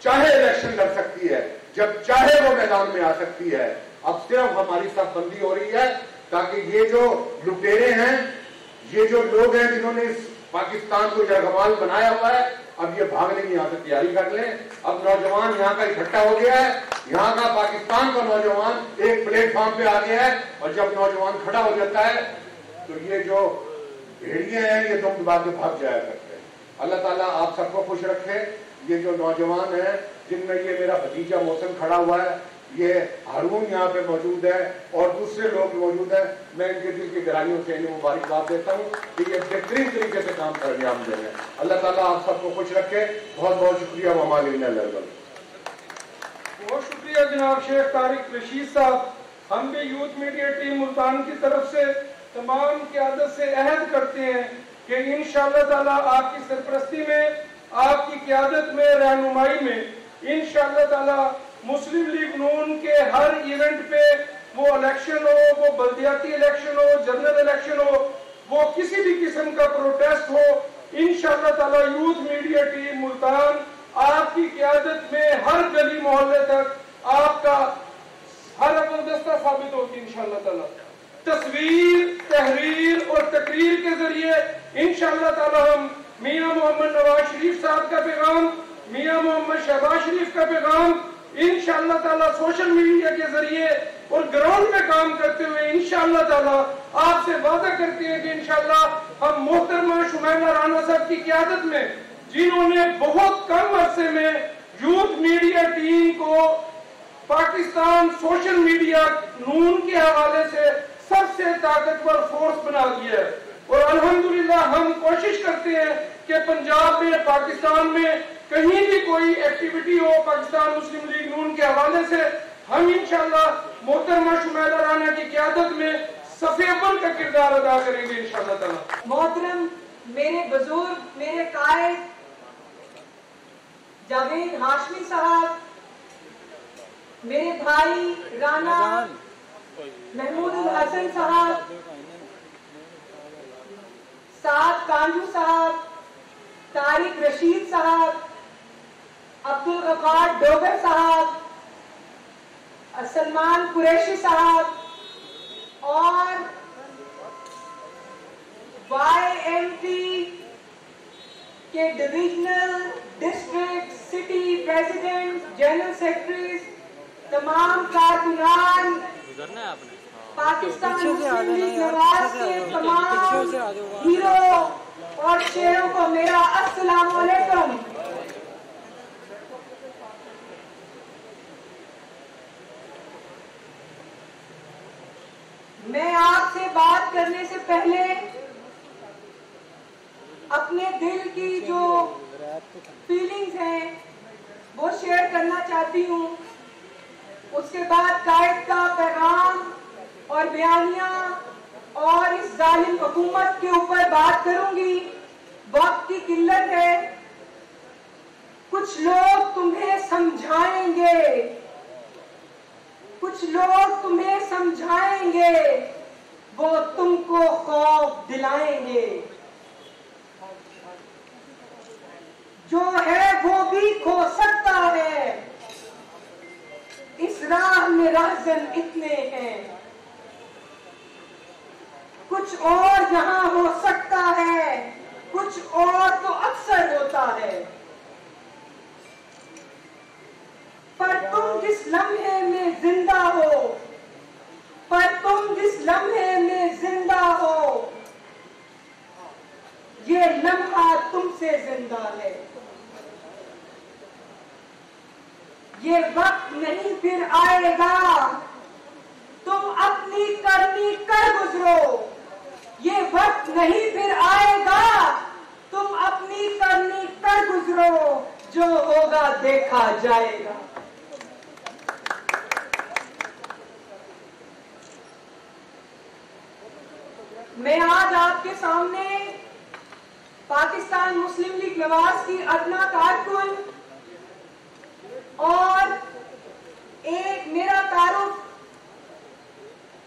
चाहे इलेक्शन लड़ सकती है, जब चाहे वो मैदान में आ सकती है। अब सिर्फ हमारी सफबंदी हो रही है ताकि ये जो लुटेरे हैं, ये जो लोग हैं जिन्होंने इस पाकिस्तान को जरगमाल बनाया हुआ है, अब ये भागने की यहाँ से तैयारी कर लें। अब नौजवान यहाँ का इकट्ठा हो गया है, यहाँ का पाकिस्तान का नौजवान एक प्लेटफॉर्म पे आ गया है, और जब नौजवान खड़ा हो जाता है तो ये जो भेड़िए हैं ये दुम दबा के भाग जाया करते हैं। अल्लाह ताला आप सबको खुश रखे। ये जो नौजवान है जिनमें ये मेरा भतीजा मौसम खड़ा हुआ है, ये हारून यहाँ पे मौजूद है और दूसरे लोग मौजूद हैं, मैं इनके दिल की गहराइयों से इन्हें मुबारकबाद देता हूँ कि ये बेहतरीन तरीके से काम कर अंजाम दे रहे हैं। अल्लाह ताला आप सबको खुश रखे। बहुत बहुत शुक्रिया। बहुत शुक्रिया जनाब शेख तारिक रशीद साहब। हम भी यूथ मीडिया टीम मुल्तान की तरफ से तमाम क़यादत से अहद करते हैं कि इंशाअल्लाह ताला आपकी सरपरस्ती में, आपकी क़यादत में, रहनुमाई में इंशाअल्लाह ताला मुस्लिम लीग नून के हर इवेंट पे, वो इलेक्शन हो, वो बल्दियाती इलेक्शन हो, जनरल इलेक्शन हो, वो किसी भी किस्म का प्रोटेस्ट हो, इंशाअल्लाह ताला यूथ मीडिया टीम मुल्तान आपकी क़यादत में हर गली मोहल्ले तक आपका हर अवलदस्ता साबित होगी इंशाअल्लाह ताला। तस्वीर, तहरीर और तकरीर के जरिए इंशाअल्लाह ताला हम मियां मोहम्मद नवाज शरीफ साहब का पैगाम, मियां मोहम्मद शहबाज शरीफ का पैगाम इंशाअल्लाह ताला सोशल मीडिया के जरिए और ग्राउंड में काम करते हुए इंशाअल्लाह ताला आपसे वादा करते हैं कि इंशाअल्लाह हम मोहतरमा शुमैला राना साहब की क़यादत में, जिन्होंने बहुत कम अरसे में यूथ मीडिया टीम को पाकिस्तान सोशल मीडिया नून के हवाले से सबसे ताकतवर फोर्स बना दिया है। और अल्हम्दुलिल्लाह हम कोशिश करते हैं कि पंजाब में, पाकिस्तान में कहीं भी कोई एक्टिविटी हो पाकिस्तान मुस्लिम लीग नून के हवाले से, हम इंशाअल्लाह मोहतरमा शुमैला राना की क़यादत में सफ़े अव्वल का किरदार अदा करेंगे इंशाअल्लाह ताला। मोहतरम मेरे बुजुर्ग, मेरे कायद जावेद हाशमी साहब, मेरे भाई राना महमूद हसन साहब, साद कांजू साहब, तारिक रशीद साहब, अब्दुल गफ्फार डोगर साहब, सलमान कुरैशी साहब और YMT के divisional, district, city president, general secretaries, तमाम कारकुनान, पाकिस्तान मुस्लिम लीग नवाज के तमाम हीरो और शेरों को मेरा अस्सलाम वालेकुम। मैं आपसे बात करने से पहले अपने दिल की जो फीलिंग्स हैं वो शेयर करना चाहती हूँ। उसके बाद कायद का पैगाम और बयानिया और इस जालिम हुकूमत के ऊपर बात करूंगी। वक्त की किल्लत है, कुछ लोग तुम्हें समझाएंगे, कुछ लोग तुम्हें समझाएंगे, वो तुमको खौफ दिलाएंगे। जो है वो भी खो सकता है, इस राह में राह दर्जन इतने हैं। कुछ और जहां हो सकता है, कुछ और तो अक्सर होता है, पर तुम जिस लम्हे में जिंदा हो, पर तुम जिस लम्हे में जिंदा हो, ये लम्हा तुमसे जिंदा है। ये वक्त नहीं फिर आएगा, तुम अपनी करनी कर गुजरो। ये वक्त नहीं फिर आएगा, तुम अपनी करनी कर गुजरो, जो होगा देखा जाएगा। मैं आज आपके सामने पाकिस्तान मुस्लिम लीग नवाज की अदना कारकुन और एक मेरा तारुफ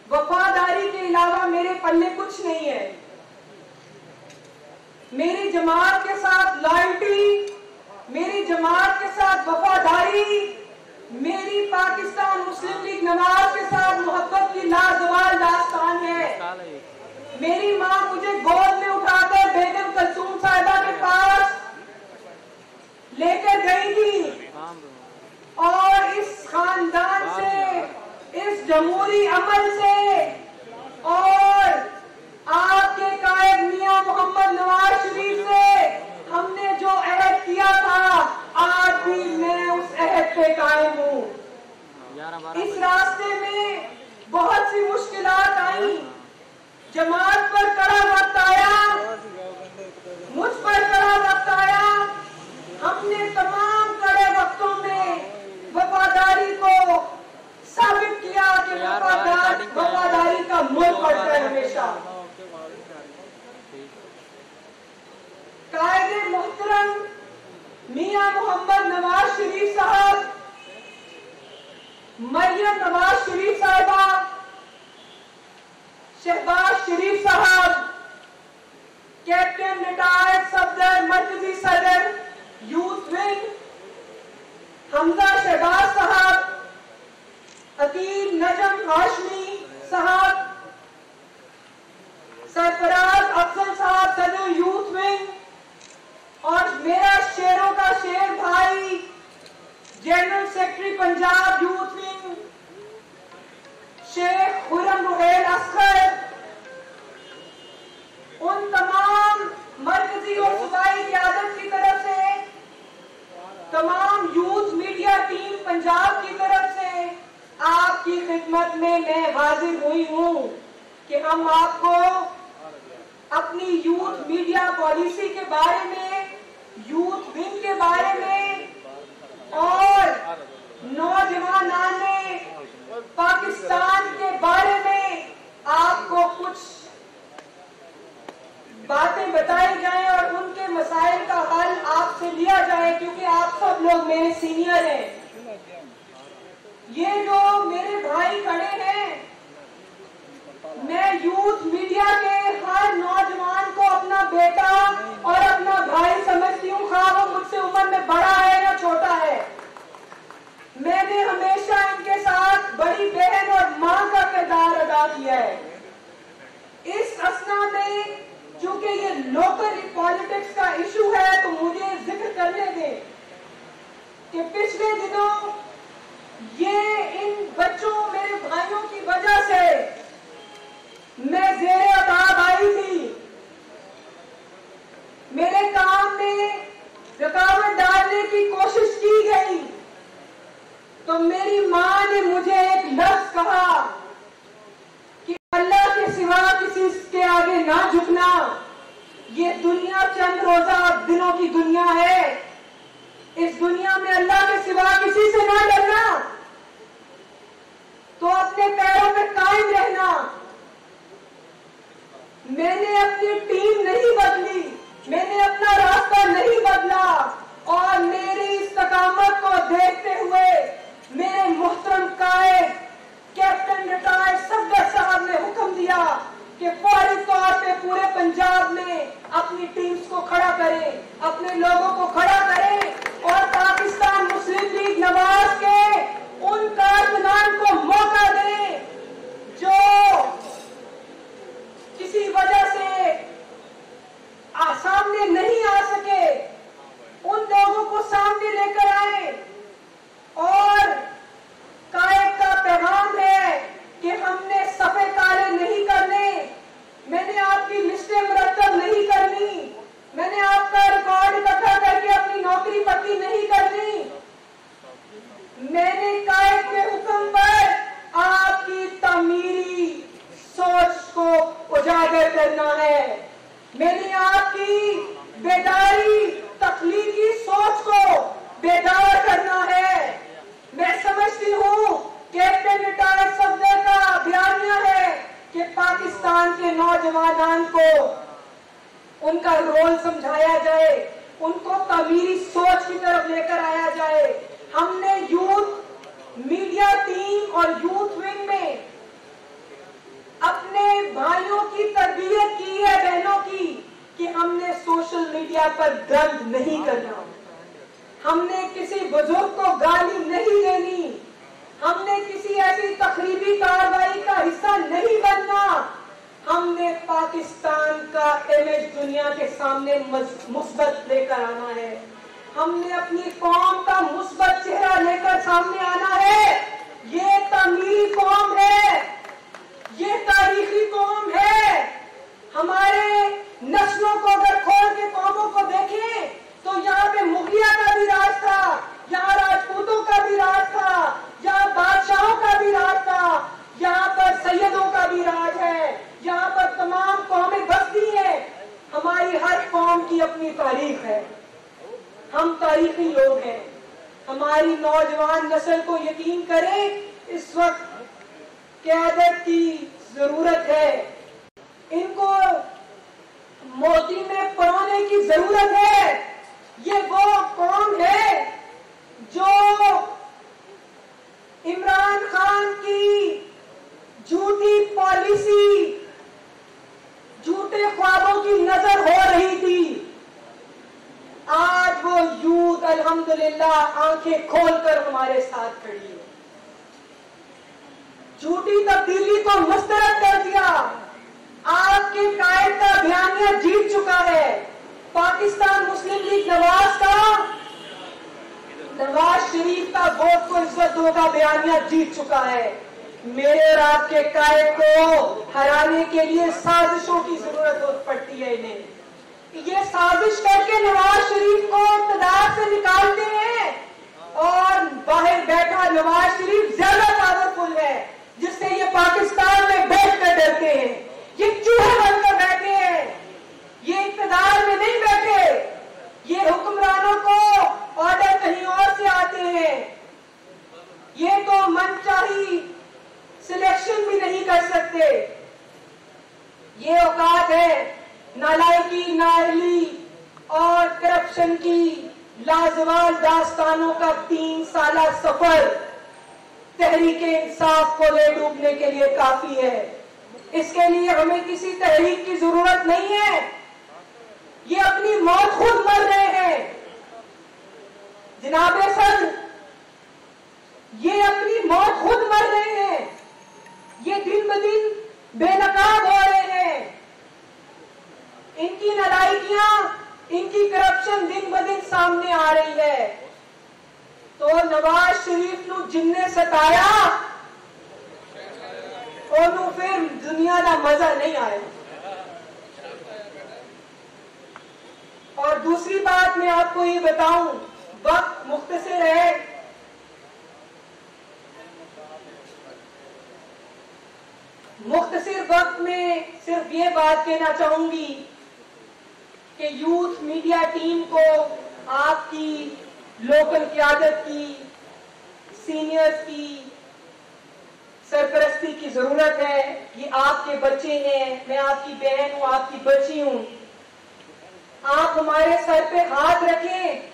वफादारी के अलावा मेरे पल्ले कुछ नहीं है। मेरी जमात के साथ लॉयल्टी, मेरी जमात के साथ वफादारी, मेरी पाकिस्तान मुस्लिम लीग नवाज के साथ मोहब्बत की लाजवाब दास्तान है। मेरी माँ मुझे गोद में उठाकर बेगम कलसूम साहिबा के पास लेकर गई थी और इस खानदान से, इस जमहूरी अमल से और आपके कायद मियां मोहम्मद नवाज शरीफ से हमने जो अहद किया था, आज भी मैं उस अहद पे कायम हूँ। इस रास्ते में बहुत सी मुश्किलात आई, जमात पर कड़ा वक्त आया, मुझ पर कड़ा वक्त आया। हमने तमाम कड़े वक्तों में वफादारी को साबित किया कि वफादारी का मोल पड़ता है हमेशा। कायदे मोहतरम मियां मोहम्मद नवाज शरीफ साहब, मरियम नवाज शरीफ साहिबा, शहबाज शरीफ साहब, कैप्टन रिटायर्ड सफदर मरकजी सदर यूथ विंग, हमजा शहबाज साहब, अकील नजम हाशमी साहब, सरफराज अफजल साहब सदर यूथ विंग, और मेरा शेरों का शेर भाई general secretary Punjab youth wing Sheikh Khurram Ruhail Asghar, उन तमाम मरकजी और सूबाई क़यादत की तरफ से, तमाम यूथ मीडिया टीम पंजाब की तरफ से आपकी खिदमत में मैं हाजिर हुई हूं कि हम आपको अपनी यूथ मीडिया पॉलिसी के बारे में, यूथ विंग के बारे में और नौजवानाने पाकिस्तान के बारे में आपको कुछ बातें बताई जाएं और उनके मसाइल का हल आपसे लिया जाए, क्योंकि आप सब लोग मेरे सीनियर हैं। ये जो मेरे भाई खड़े हैं, मैं यूथ मीडिया के हर नौजवान को अपना बेटा और अपना भाई समझती हूँ, खा वो मुझसे उम्र में बड़ा है या छोटा है। मैंने हमेशा इनके साथ बड़ी बहन और मां का किरदार अदा किया है। इस असना में चूंकि ये लोकल पॉलिटिक्स का इशू है, तो मुझे जिक्र करने दें कि पिछले दिनों ये इन बच्चों, मेरे भाइयों की वजह से मैं ज़ेरे अताब आई थी। मेरे काम में रुकावट डालने की कोशिश की गई, तो मेरी मां ने मुझे एक लफ्ज कहा कि अल्लाह के सिवा किसी के आगे ना झुकना। ये दुनिया चंद रोजा दिनों की दुनिया है। इस दुनिया में अल्लाह के सिवा किसी से ना डरना, तो अपने पैरों पे कायम रहना। मैंने अपनी टीम नहीं बदली, मैंने अपना रास्ता नहीं बदला, और मेरी इस्तकामत को देखते हुए मेरे मोहतरम कायद कैप्टन रिटायर्ड सफदर साहब ने हुक्म दिया कि फौरी तौर पे पूरे पंजाब में अपनी टीम्स को खड़ा करें, अपने लोगों को खड़ा करें और पाकिस्तान मुस्लिम लीग नवाज के उन कारकुनान को मौका दें जो किसी वजह से सामने नहीं आ सके, उन लोगों को सामने लेकर आए। और कायद का पैगाम है कि हमने सफे काले नहीं करने, मैंने आपकी लिस्टें मुरतब नहीं करनी, मैंने आपका रिकॉर्ड इकट्ठा करके अपनी नौकरी पक्की नहीं करनी, मैंने कायद के हुक्म पर आपकी तमीरी सोच को उजागर करना है, मैंने आपकी बेदारी तख्लीकी सोच को बेदार करना है। मैं समझती हूँ कैप्टन रिटायर्ड सफदर का बयानिया है कि पाकिस्तान के नौजवान को उनका रोल समझाया जाए, उनको तमीरी सोच की तरफ लेकर आया जाए। हमने यूथ मीडिया टीम और यूथ विंग में अपने भाइयों की तरबियत की है, बहनों की, कि हमने सोशल मीडिया पर गंद नहीं करना, हमने किसी बुजुर्ग को गाली नहीं देनी, हमने किसी ऐसी तकरीबी कार्रवाई का हिस्सा नहीं बनना, हमने पाकिस्तान का इमेज दुनिया के सामने मुस्बत लेकर आना है, हमने अपनी कौम का मुस्बत चेहरा लेकर सामने आना है। ये तमीरी कौम है, ये तारीखी कौम है। हमारे नस्लों को अगर खोल के कौमों को देखें तो यहाँ पे मुगलिया का भी राज था, यहाँ राजपूतों का भी राज था, यहाँ बादशाहों का भी राज था, यहाँ पर सैयदों का भी राज है, यहाँ पर तमाम कौमें बसती हैं। हमारी हर कौम की अपनी तारीख है, हम तारीखी लोग हैं। हमारी नौजवान नस्ल को यकीन करें, इस वक्त क़यादत की जरूरत है, इनको मोती में परोने की जरूरत है। ये वो कौम है जो इमरान खान की झूठी पॉलिसी, झूठे ख्वाबों की नजर हो रही थी, आज वो यूथ अल्हम्दुलिल्लाह आंखें खोलकर हमारे साथ खड़ी है। झूठी तब्दीली को मुस्तरद कर दिया, आपके कायद का बयानिया जीत चुका है। पाकिस्तान मुस्लिम लीग नवाज शरीफ का वोट को इज्जत दो का बयानिया जीत चुका है। मेरे और आपके कायद को हराने के लिए साजिशों की जरूरत पड़ती है। इन्हें ये साजिश करके नवाज शरीफ को इक़्तिदार से निकालते हैं और बाहर बैठा नवाज शरीफ ज्यादा पावरफुल है, जिससे ये पाकिस्तान में बैठकर डरते हैं। ये चूहे बनकर बैठे हैं, ये इक़्तिदार में नहीं बैठे, ये हुक्मरानों को ऑर्डर कहीं और से आते हैं। ये तो मनचाही सिलेक्शन भी नहीं कर सकते। ये औकात है नालायकी, नाअहली और करप्शन की लाजवाल दास्तानों का 3 साला सफर तहरीके इंसाफ को ले डूबने के लिए काफी है। इसके लिए हमें किसी तहरीक की जरूरत नहीं है। ये अपनी मौत खुद मर रहे हैं जनाबे सर, ये अपनी मौत खुद मर रहे हैं। ये दिन ब दिन बेनकाब हो रहे हैं। इनकी नालायकियां, इनकी करप्शन दिन ब दिन सामने आ रही है। तो नवाज शरीफ को जिन्ने सताया और फिर दुनिया का मजा नहीं आया। और दूसरी बात मैं आपको ये बताऊं, वक्त मुख्तसर है। मुख्तसर वक्त में सिर्फ ये बात कहना चाहूंगी कि यूथ मीडिया टीम को आपकी लोकल क़यादत की, सीनियर्स की सरपरस्ती की जरूरत है। ये आपके बच्चे हैं, मैं आपकी बहन हूं, आपकी बच्ची हूं। आप हमारे सर पे हाथ रखें